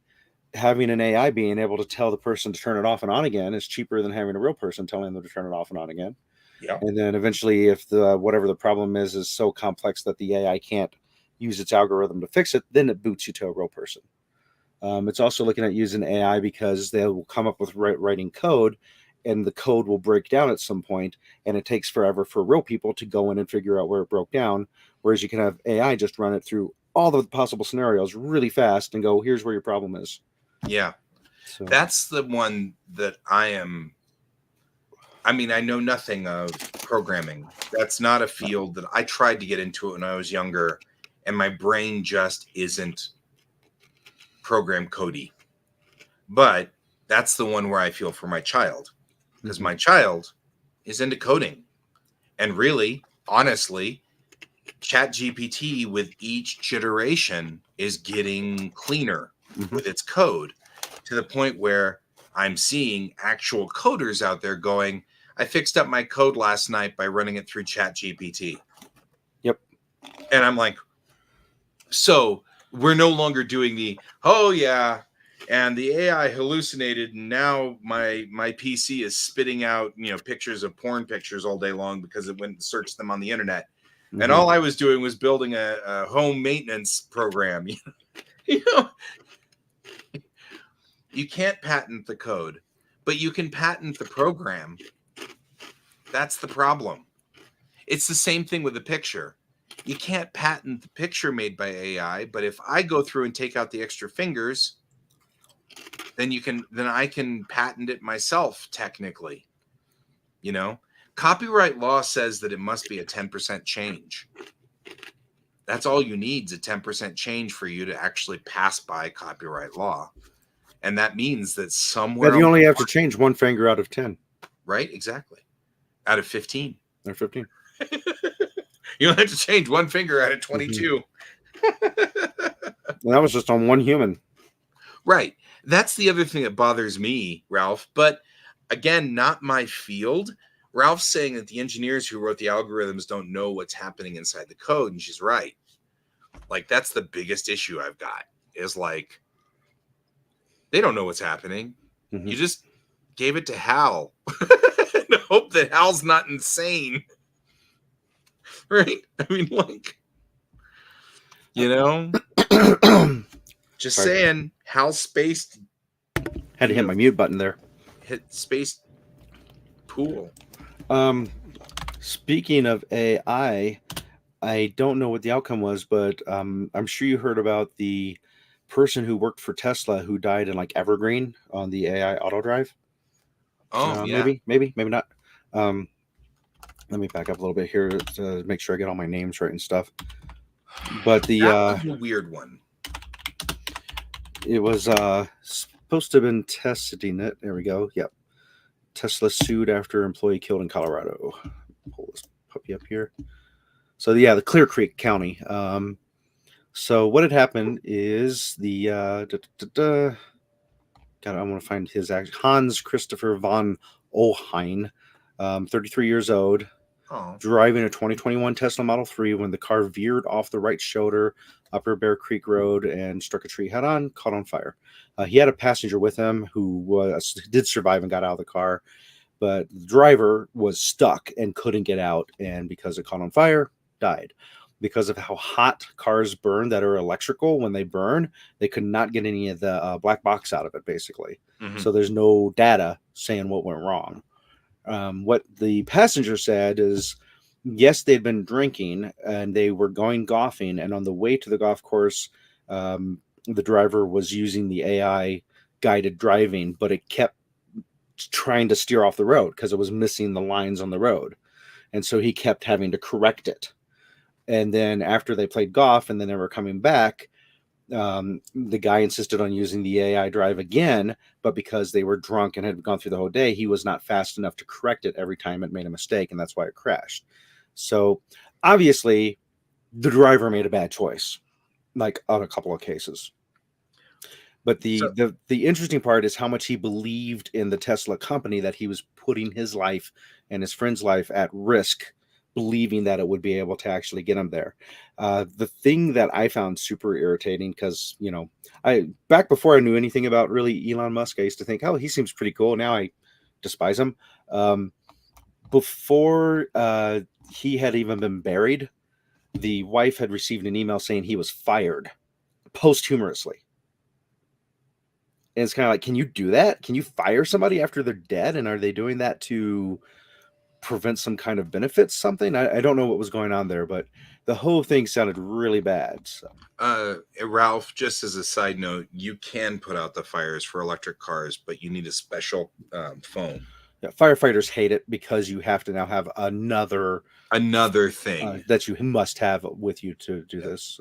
[SPEAKER 3] having an AI being able to tell the person to turn it off and on again is cheaper than having a real person telling them to turn it off and on again.
[SPEAKER 2] Yep.
[SPEAKER 3] And then eventually, if the whatever the problem is so complex that the AI can't use its algorithm to fix it, then it boots you to a real person. It's also looking at using AI because they will come up with writing code, and the code will break down at some point, and it takes forever for real people to go in and figure out where it broke down. Whereas you can have AI just run it through all the possible scenarios really fast and go, here's where your problem is.
[SPEAKER 2] Yeah.
[SPEAKER 3] So
[SPEAKER 2] That's the one that I know nothing of programming. That's not a field that I tried to get into it when I was younger, and my brain just isn't program codey. But that's the one where I feel for my child, because my child is into coding. And really, honestly, ChatGPT with each generation is getting cleaner with its code to the point where I'm seeing actual coders out there going, I fixed up my code last night by running it through ChatGPT.
[SPEAKER 3] Yep.
[SPEAKER 2] And I'm like, so we're no longer doing the, oh yeah, and the AI hallucinated, and now my PC is spitting out, pictures of porn pictures all day long because it went and searched them on the internet. And all I was doing was building a home maintenance program. You can't patent the code, but you can patent the program. That's the problem. It's the same thing with the picture. You can't patent the picture made by AI, but if I go through and take out the extra fingers, then I can patent it myself, technically. Copyright law says that it must be a 10% change. That's all you need is a 10% change for you to actually pass by copyright law. And that means that somewhere...
[SPEAKER 3] But you only have to change one finger out of 10.
[SPEAKER 2] Right, exactly. Out of 15.
[SPEAKER 3] Or 15.
[SPEAKER 2] You don't have to change one finger out of 22.
[SPEAKER 3] And that was just on one human.
[SPEAKER 2] Right. That's the other thing that bothers me, Ralph. But again, not my field. Ralph's saying that the engineers who wrote the algorithms don't know what's happening inside the code, and she's right. Like, that's the biggest issue I've got, is like, they don't know what's happening. You just gave it to Hal and hope that Hal's not insane. Right? I mean, like, just saying, Hal spaced.
[SPEAKER 3] Had to hit my mute button there.
[SPEAKER 2] Hit space pool.
[SPEAKER 3] Speaking of AI, I don't know what the outcome was, but I'm sure you heard about the person who worked for Tesla who died in like Evergreen on the AI auto drive.
[SPEAKER 2] Oh, yeah.
[SPEAKER 3] Maybe not. Let me back up a little bit here to make sure I get all my names right and stuff. But that
[SPEAKER 2] was a weird one.
[SPEAKER 3] It was supposed to have been testing it. There we go. Yep. Tesla sued after employee killed in Colorado. Pull this puppy up here. So yeah, the Clear Creek County. So what had happened is the God, I want to find his Hans Christopher von Ohein, 33 years old,
[SPEAKER 2] Oh,
[SPEAKER 3] driving a 2021 Tesla Model 3 when the car veered off the right shoulder, Upper Bear Creek Road, and struck a tree head-on, caught on fire. He had a passenger with him who did survive and got out of the car, but the driver was stuck and couldn't get out, and because it caught on fire, died. Because of how hot cars burn that are electrical, when they burn, they could not get any of the black box out of it, basically.
[SPEAKER 2] mhm.
[SPEAKER 3] So there's no data saying what went wrong. What the passenger said is, yes, they'd been drinking and they were going golfing, and on the way to the golf course, the driver was using the AI guided driving, but it kept trying to steer off the road because it was missing the lines on the road, and so he kept having to correct it. And then after they played golf and then they were coming back, the guy insisted on using the AI drive again, but because they were drunk and had gone through the whole day, he was not fast enough to correct it every time it made a mistake, and that's why it crashed. So obviously, the driver made a bad choice, like on a couple of cases. But
[SPEAKER 2] So-
[SPEAKER 3] the interesting part is how much he believed in the Tesla company, that he was putting his life and his friend's life at risk, believing that it would be able to actually get him there. The thing that I found super irritating, because I back before I knew anything about really Elon Musk, I used to think, oh, he seems pretty cool. Now I despise him. Before he had even been buried, the wife had received an email saying he was fired posthumously. And it's kind of like, can you do that? Can you fire somebody after they're dead? And are they doing that to prevent some kind of benefits, something? I don't know what was going on there, but the whole thing sounded really bad. So.
[SPEAKER 2] Ralph, just as a side note, you can put out the fires for electric cars, but you need a special phone.
[SPEAKER 3] Yeah, firefighters hate it because you have to now have another
[SPEAKER 2] thing
[SPEAKER 3] that you must have with you to do this,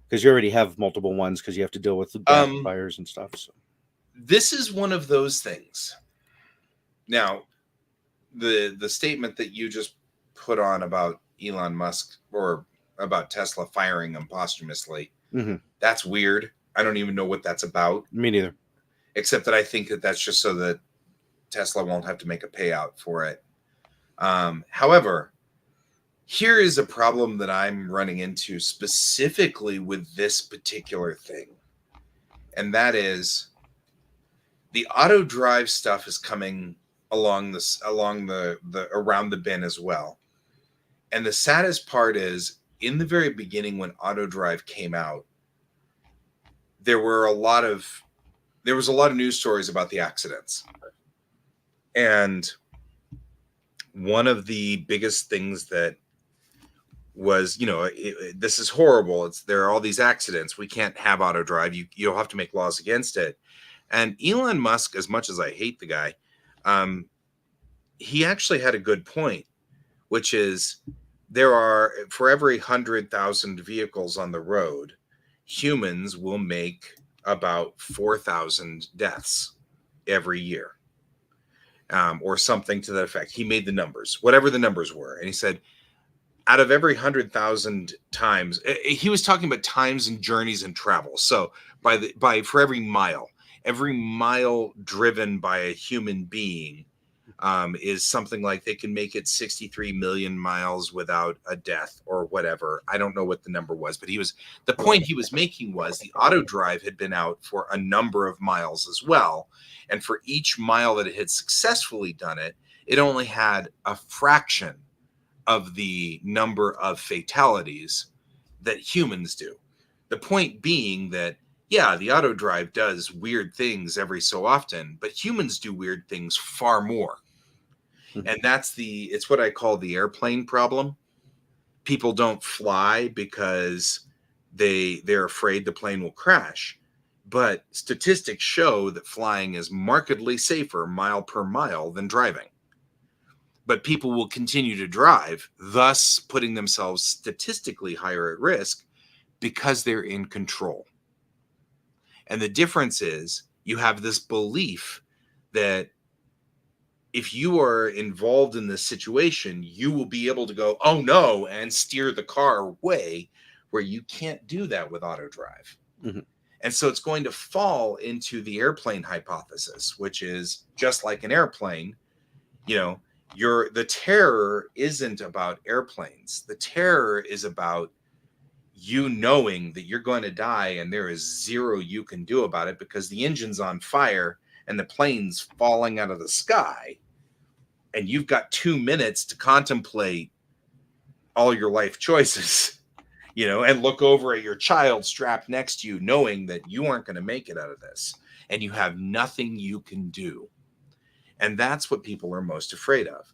[SPEAKER 3] because you already have multiple ones because you have to deal with fires and stuff. So.
[SPEAKER 2] This is one of those things. Now, the statement that you just put on about Elon Musk or about Tesla firing him posthumously, that's weird. I don't even know what that's about.
[SPEAKER 3] Me neither.
[SPEAKER 2] Except that I think that that's just so that Tesla won't have to make a payout for it. However, here is a problem that I'm running into specifically with this particular thing. And that is the auto drive stuff is coming along the around the bend as well. And the saddest part is, in the very beginning when auto drive came out, there was a lot of news stories about the accidents. And one of the biggest things that was, this is horrible. There are all these accidents. We can't have auto drive. You'll have to make laws against it. And Elon Musk, as much as I hate the guy, he actually had a good point, which is there are, for every 100,000 vehicles on the road, humans will make about 4,000 deaths every year, or something to that effect. He made the numbers, whatever the numbers were. And he said, out of every 100,000 times, he was talking about times and journeys and travel. So for every mile driven by a human being is something like they can make it 63 million miles without a death or whatever. I don't know what the number was, but the point he was making was the auto drive had been out for a number of miles as well. And for each mile that it had successfully done it, it only had a fraction of the number of fatalities that humans do. The point being that, yeah, the auto drive does weird things every so often, but humans do weird things far more. And it's what I call the airplane problem. People don't fly because they're afraid the plane will crash. But statistics show that flying is markedly safer mile per mile than driving. But people will continue to drive, thus putting themselves statistically higher at risk because they're in control. And the difference is you have this belief that if you are involved in this situation, you will be able to go, oh no, and steer the car away, where you can't do that with auto drive.
[SPEAKER 3] Mhm.
[SPEAKER 2] And so it's going to fall into the airplane hypothesis, which is just like an airplane, you know, the terror isn't about airplanes. The terror is about you knowing that you're going to die and there is zero you can do about it because the engine's on fire and the plane's falling out of the sky. And you've got 2 minutes to contemplate all your life choices, you know, and look over at your child strapped next to you, knowing that you aren't going to make it out of this and you have nothing you can do. And that's what people are most afraid of.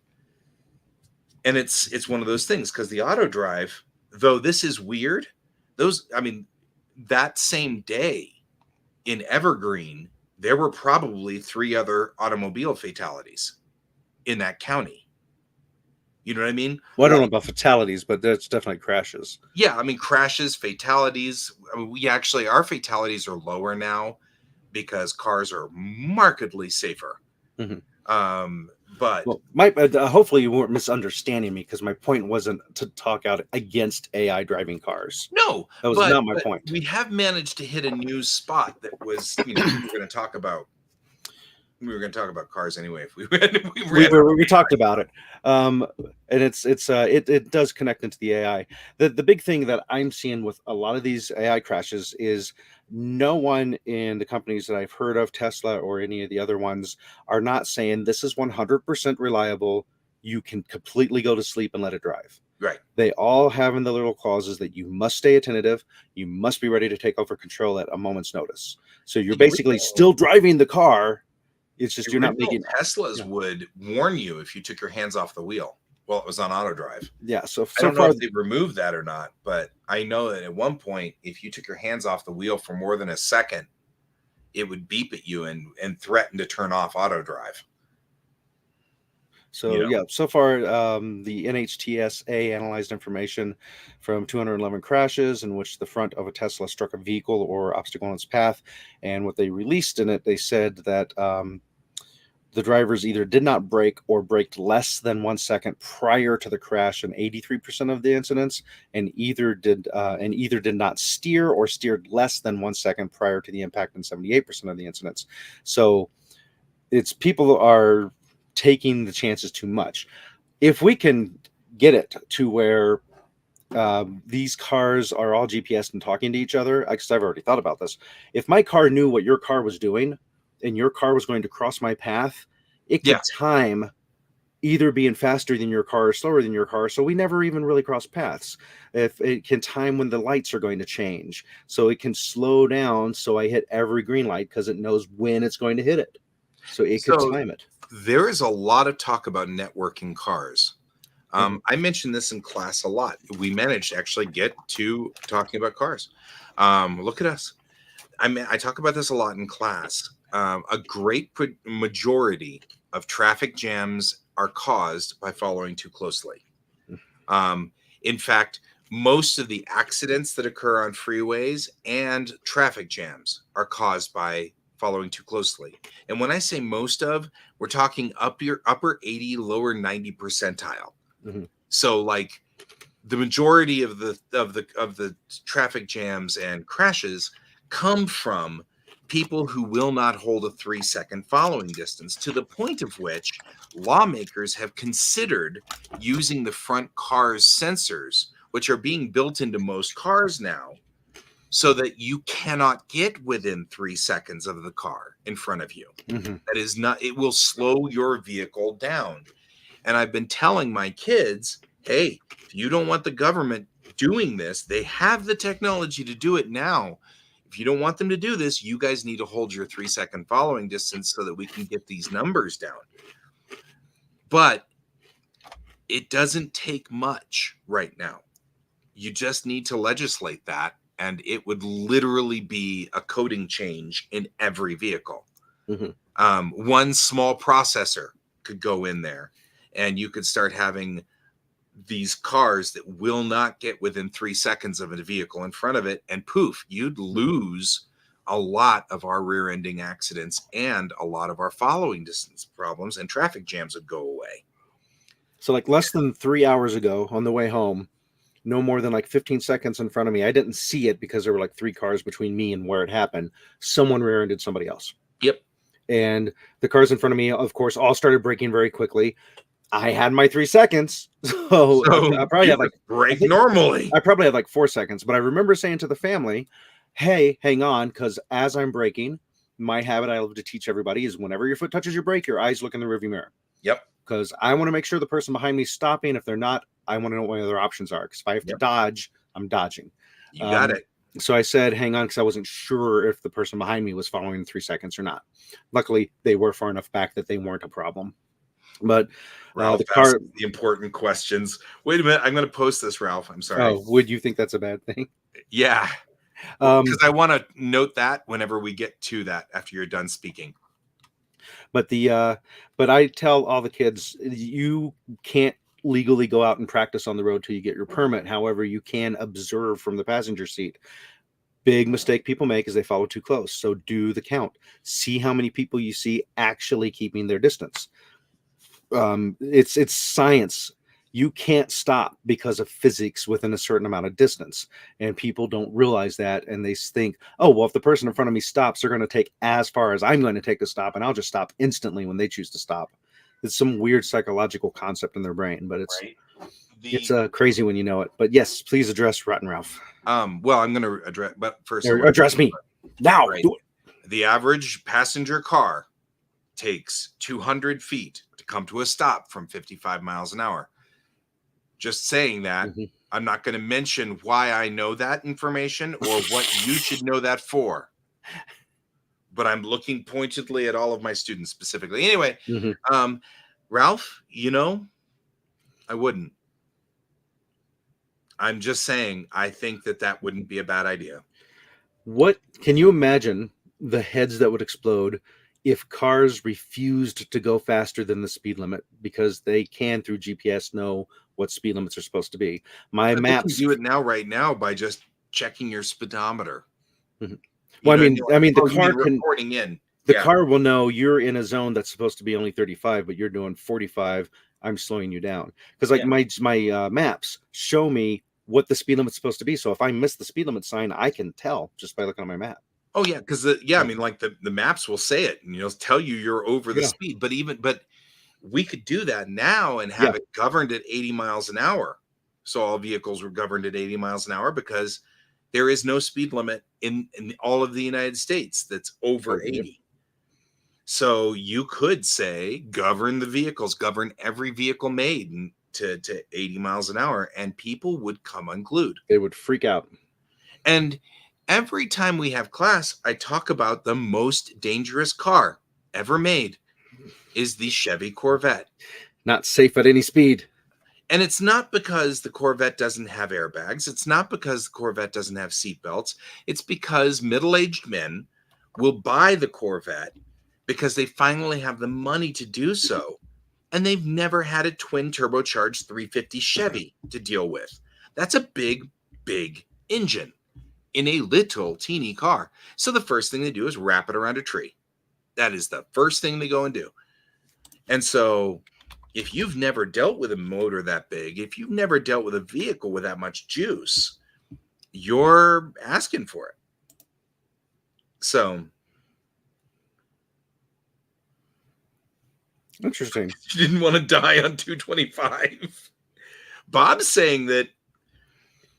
[SPEAKER 2] And it's one of those things, because the auto drive, though this is weird, that same day in Evergreen, there were probably 3 other automobile fatalities in that county. You know what I mean?
[SPEAKER 3] Well, I don't know about fatalities, but there's definitely crashes.
[SPEAKER 2] Yeah, I mean, crashes, fatalities. I mean, our fatalities are lower now because cars are markedly safer.
[SPEAKER 3] Mm-hmm.
[SPEAKER 2] But
[SPEAKER 3] hopefully you weren't misunderstanding me, because my point wasn't to talk out against AI driving cars.
[SPEAKER 2] No,
[SPEAKER 3] that was not my point.
[SPEAKER 2] We have managed to hit a news spot that was, you know, we were going to talk about cars anyway. If we
[SPEAKER 3] talked about it, and it does connect into the AI. The big thing that I'm seeing with a lot of these AI crashes is no one in the companies that I've heard of, Tesla or any of the other ones, are not saying this is 100% reliable. You can completely go to sleep and let it drive.
[SPEAKER 2] Right.
[SPEAKER 3] They all have in the little clauses that you must stay attentive. You must be ready to take over control at a moment's notice. So you're basically still driving the car. It's just you're not making.
[SPEAKER 2] Teslas would warn you if you took your hands off the wheel while it was on auto drive.
[SPEAKER 3] Yeah. So
[SPEAKER 2] I don't know if they removed that or not, but I know that at one point, if you took your hands off the wheel for more than a second, it would beep at you and threaten to turn off auto drive.
[SPEAKER 3] So, so far, the NHTSA analyzed information from 211 crashes in which the front of a Tesla struck a vehicle or obstacle on its path. And what they released in it, they said that the drivers either did not brake or braked less than 1 second prior to the crash in 83% of the incidents, and either did not steer or steered less than 1 second prior to the impact in 78% of the incidents. So it's people are taking the chances too much. If we can get it to where these cars are all GPS and talking to each other, because I've already thought about this. If my car knew what your car was doing and your car was going to cross my path, it could time either being faster than your car or slower than your car, so we never even really cross paths. If it can time when the lights are going to change, so it can slow down so I hit every green light because it knows when it's going to hit it. So it could time it.
[SPEAKER 2] There is a lot of talk about networking cars. I mentioned this in class a lot. We managed to actually get to talking about cars. Look at us. I talk about this a lot in class. A great majority of traffic jams are caused by following too closely. In fact, most of the accidents that occur on freeways and traffic jams are caused by following too closely. And when I say most of, we're talking upper 80, lower 90 percentile.
[SPEAKER 3] Mm-hmm.
[SPEAKER 2] So like the majority of the traffic jams and crashes come from people who will not hold a 3-second following distance, to the point of which lawmakers have considered using the front car's sensors, which are being built into most cars now, so that you cannot get within 3 seconds of the car in front of you.
[SPEAKER 3] Mm-hmm.
[SPEAKER 2] That is not, it will slow your vehicle down. And I've been telling my kids, hey, if you don't want the government doing this, they have the technology to do it now. If you don't want them to do this, you guys need to hold your 3-second following distance so that we can get these numbers down. But it doesn't take much right now. You just need to legislate that, and it would literally be a coding change in every vehicle.
[SPEAKER 3] Mm-hmm.
[SPEAKER 2] One small processor could go in there, and you could start having these cars that will not get within 3 seconds of a vehicle in front of it, and poof, you'd lose a lot of our rear-ending accidents and a lot of our following distance problems and traffic jams would go away.
[SPEAKER 3] So like less than 3 hours ago on the way home, no more than like 15 seconds in front of me, I didn't see it because there were like 3 cars between me and where it happened. Someone rear-ended somebody else.
[SPEAKER 2] Yep.
[SPEAKER 3] And the cars in front of me, of course, all started braking very quickly. I had my 3 seconds, so I probably had like
[SPEAKER 2] brake normally.
[SPEAKER 3] I probably had like 4 seconds, but I remember saying to the family, "Hey, hang on," because as I'm braking, my habit I love to teach everybody is whenever your foot touches your brake, your eyes look in the rearview mirror.
[SPEAKER 2] Yep.
[SPEAKER 3] Because I want to make sure the person behind me is stopping. If they're not, I want to know what my other options are. Because if I have to dodge, I'm dodging.
[SPEAKER 2] You got it.
[SPEAKER 3] So I said, hang on, because I wasn't sure if the person behind me was following in 3 seconds or not. Luckily, they were far enough back that they weren't a problem. But
[SPEAKER 2] Ralph
[SPEAKER 3] the car,
[SPEAKER 2] the important questions. Wait a minute, I'm going to post this, Ralph. I'm sorry.
[SPEAKER 3] Oh, would you think that's a bad thing?
[SPEAKER 2] Yeah, because I want to note that whenever we get to that after you're done speaking.
[SPEAKER 3] But I tell all the kids, you can't legally go out and practice on the road till you get your permit. However, you can observe from the passenger seat. Big mistake people make is they follow too close. So do the count. See how many people you see actually keeping their distance. It's science. You can't stop because of physics within a certain amount of distance. And people don't realize that. And they think, oh, well, if the person in front of me stops, they're going to take as far as I'm going to take to stop. And I'll just stop instantly when they choose to stop. It's some weird psychological concept in their brain, but it's crazy when you know it. But yes, please address Rotten Ralph.
[SPEAKER 2] Well, I'm going to address, but first,
[SPEAKER 3] address me now.
[SPEAKER 2] Right. The average passenger car takes 200 feet to come to a stop from 55 miles an hour. Just saying that, I'm not going to mention why I know that information or what you should know that for. But I'm looking pointedly at all of my students specifically. Anyway, Ralph, I wouldn't. I'm just saying, I think that wouldn't be a bad idea.
[SPEAKER 3] What can you imagine the heads that would explode if cars refused to go faster than the speed limit because they can through GPS know what speed limits are supposed to be? My maps
[SPEAKER 2] do it right now by just checking your speedometer.
[SPEAKER 3] Well, I mean, the car can
[SPEAKER 2] reporting in.
[SPEAKER 3] The car will know you're in a zone that's supposed to be only 35, but you're doing 45. I'm slowing you down because my maps show me what the speed limit's supposed to be. So if I miss the speed limit sign, I can tell just by looking at my map.
[SPEAKER 2] Oh yeah, because I mean, like the maps will say it and tell you you're over the speed. But we could do that now and have it governed at 80 miles an hour. So all vehicles were governed at 80 miles an hour because there is no speed limit in all of the United States that's over 80. So you could say govern the vehicles, govern every vehicle made to 80 miles an hour, and people would come unglued.
[SPEAKER 3] They would freak out.
[SPEAKER 2] And every time we have class, I talk about the most dangerous car ever made is the Chevy Corvette.
[SPEAKER 3] Not safe at any speed.
[SPEAKER 2] And it's not because the Corvette doesn't have airbags. It's not because the Corvette doesn't have seatbelts. It's because middle-aged men will buy the Corvette because they finally have the money to do so. And they've never had a twin turbocharged 350 Chevy to deal with. That's a big, big engine in a little teeny car. So the first thing they do is wrap it around a tree. That is the first thing they go and do. And so if you've never dealt with a motor that big, if you've never dealt with a vehicle with that much juice, you're asking for it. So
[SPEAKER 3] interesting.
[SPEAKER 2] You didn't want to die on 225. Bob's saying that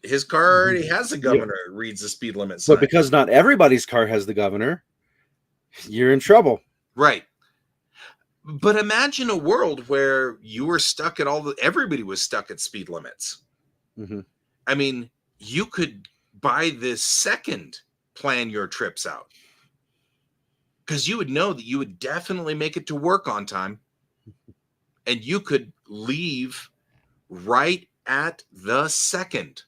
[SPEAKER 2] his car already has a governor. It reads the speed limit sign.
[SPEAKER 3] But because not everybody's car has the governor, you're in trouble.
[SPEAKER 2] Right. But imagine a world where you were stuck at everybody was stuck at speed limits. I mean, you could by this second plan your trips out because you would know that you would definitely make it to work on time and you could leave right at the second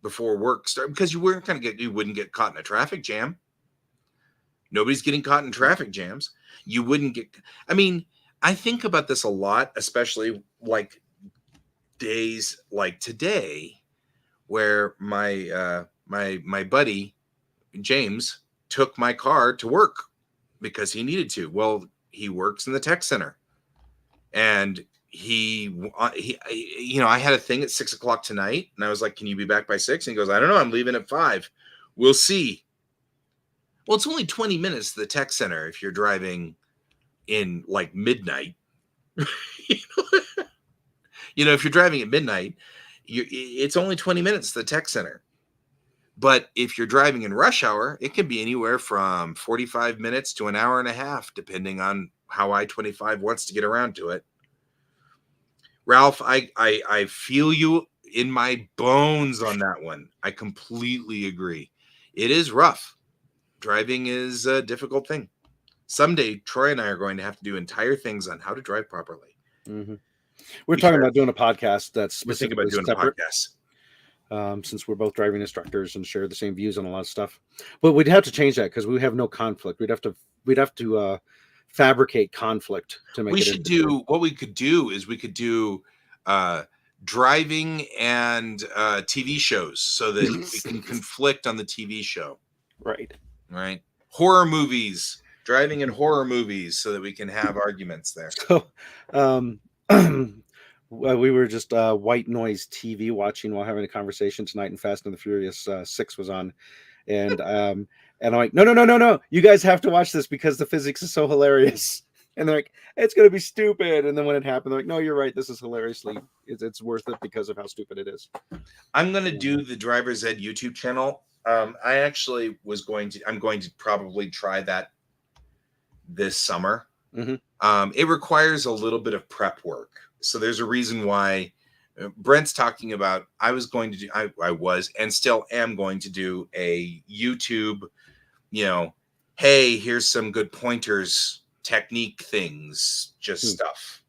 [SPEAKER 2] before work started because you wouldn't get caught in a traffic jam. Nobody's getting caught in traffic jams. You wouldn't get, I mean, I think about this a lot, especially like days like today where my buddy James took my car to work because he needed to. Well, he works in the tech center, and I had a thing at 6:00 tonight, and I was like, "Can you be back by 6?" And he goes, "I don't know. I'm leaving at 5. We'll see." Well, it's only 20 minutes to the tech center if you're driving in like midnight. If you're driving at midnight, it's only 20 minutes to the tech center. But if you're driving in rush hour, it can be anywhere from 45 minutes to an hour and a half, depending on how I-25 wants to get around to it. Ralph, I feel you in my bones on that one. I completely agree. It is rough. Driving is a difficult thing. Someday, Troy and I are going to have to do entire things on how to drive properly.
[SPEAKER 3] Mm-hmm. We're talking about doing a podcast that's
[SPEAKER 2] we're thinking about doing
[SPEAKER 3] separate,
[SPEAKER 2] a podcast.
[SPEAKER 3] Since we're both driving instructors and share the same views on a lot of stuff. But we'd have to change that because we have no conflict. We'd have to fabricate conflict to make.
[SPEAKER 2] What we could do is we could do driving and TV shows so that we can conflict on the TV show. Right. Horror movies, driving in horror movies, so that we can have arguments there.
[SPEAKER 3] So, we were just white noise TV watching while having a conversation tonight, and Fast and the Furious 6 was on, and I'm like, no, you guys have to watch this because the physics is so hilarious. And they're like, it's gonna be stupid. And then when it happened, they're like, no, you're right, this is hilariously, it's worth it because of how stupid it is.
[SPEAKER 2] I'm gonna do the Driver's Ed YouTube channel. I'm going to probably try that this summer.
[SPEAKER 3] Mm-hmm.
[SPEAKER 2] It requires a little bit of prep work. So there's a reason why Brent's talking about, I was and still am going to do a YouTube, hey, here's some good pointers, technique things, just stuff.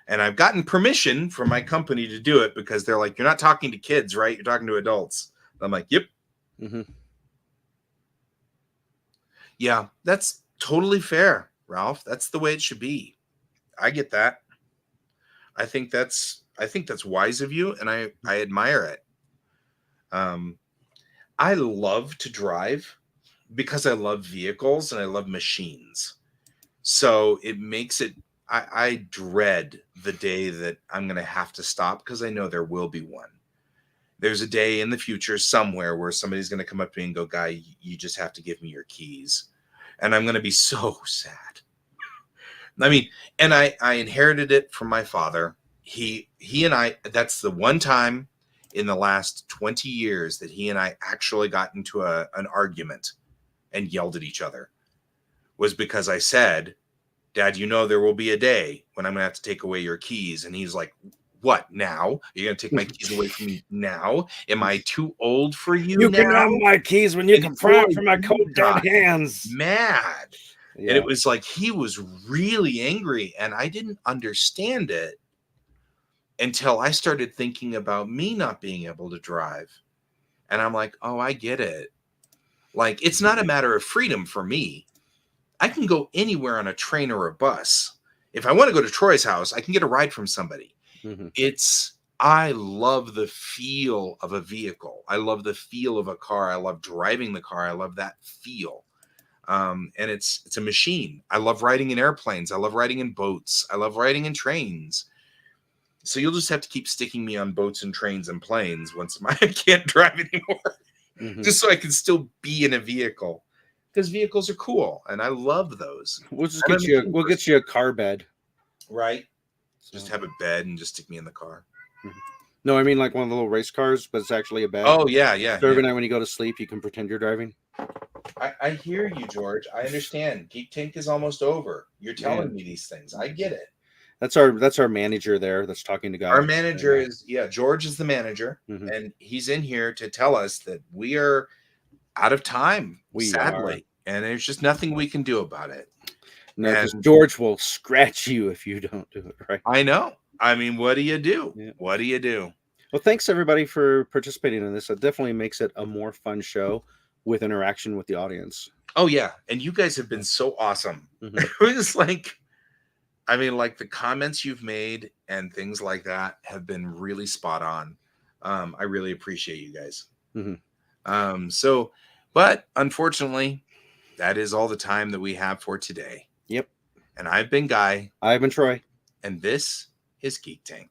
[SPEAKER 2] And I've gotten permission from my company to do it because they're like, you're not talking to kids, right? You're talking to adults. I'm like, yep.
[SPEAKER 3] Mm-hmm.
[SPEAKER 2] Yeah, that's totally fair, Ralph. That's the way it should be. I get that. I think that's wise of you, and I admire it. I love to drive because I love vehicles and I love machines. So it makes it, I dread the day that I'm going to have to stop because I know there will be one. There's a day in the future somewhere where somebody's going to come up to me and go, Guy, you just have to give me your keys. And I'm going to be so sad. I mean, and I inherited it from my father. He and I, that's the one time in the last 20 years that he and I actually got into an argument and yelled at each other, was because I said, Dad, there will be a day when I'm going to have to take away your keys. And he's like, what now? You're going to take my keys away from me now? Am I too old for you now?
[SPEAKER 3] You can have my keys when you can pry from my cold dead hands.
[SPEAKER 2] Mad. Yeah. And it was like, he was really angry, and I didn't understand it until I started thinking about me not being able to drive. And I'm like, oh, I get it. Like, it's not a matter of freedom for me. I can go anywhere on a train or a bus. If I want to go to Troy's house, I can get a ride from somebody.
[SPEAKER 3] Mm-hmm.
[SPEAKER 2] I love the feel of a vehicle. I love the feel of a car. I love driving the car. I love that feel. And it's a machine. I love riding in airplanes. I love riding in boats. I love riding in trains. So you'll just have to keep sticking me on boats and trains and planes once I can't drive anymore. Mm-hmm. Just so I can still be in a vehicle. Because vehicles are cool, and I love those.
[SPEAKER 3] We'll get you a car bed.
[SPEAKER 2] Right? Just have a bed and just stick me in the car.
[SPEAKER 3] Mm-hmm. No, I mean like one of the little race cars, but it's actually a bed.
[SPEAKER 2] Oh, yeah.
[SPEAKER 3] So every night when you go to sleep, you can pretend you're driving.
[SPEAKER 2] I hear you, George. I understand. Geek Tank is almost over. You're telling me these things. I get it.
[SPEAKER 3] That's our manager there that's talking to guys.
[SPEAKER 2] Our manager is, George is the manager, and he's in here to tell us that we are out of time, sadly. And there's just nothing we can do about it.
[SPEAKER 3] No, because George will scratch you if you don't do it right.
[SPEAKER 2] I know. I mean, what do you do? Yeah. What do you do?
[SPEAKER 3] Well, thanks everybody for participating in this. It definitely makes it a more fun show with interaction with the audience.
[SPEAKER 2] Oh, yeah. And you guys have been so awesome. Mm-hmm. It was like, I mean, like the comments you've made and things like that have been really spot on. I really appreciate you guys.
[SPEAKER 3] Mm-hmm.
[SPEAKER 2] But unfortunately, that is all the time that we have for today.
[SPEAKER 3] Yep.
[SPEAKER 2] And I've been Guy,
[SPEAKER 3] I've been Troy.
[SPEAKER 2] and this is Geek Tank.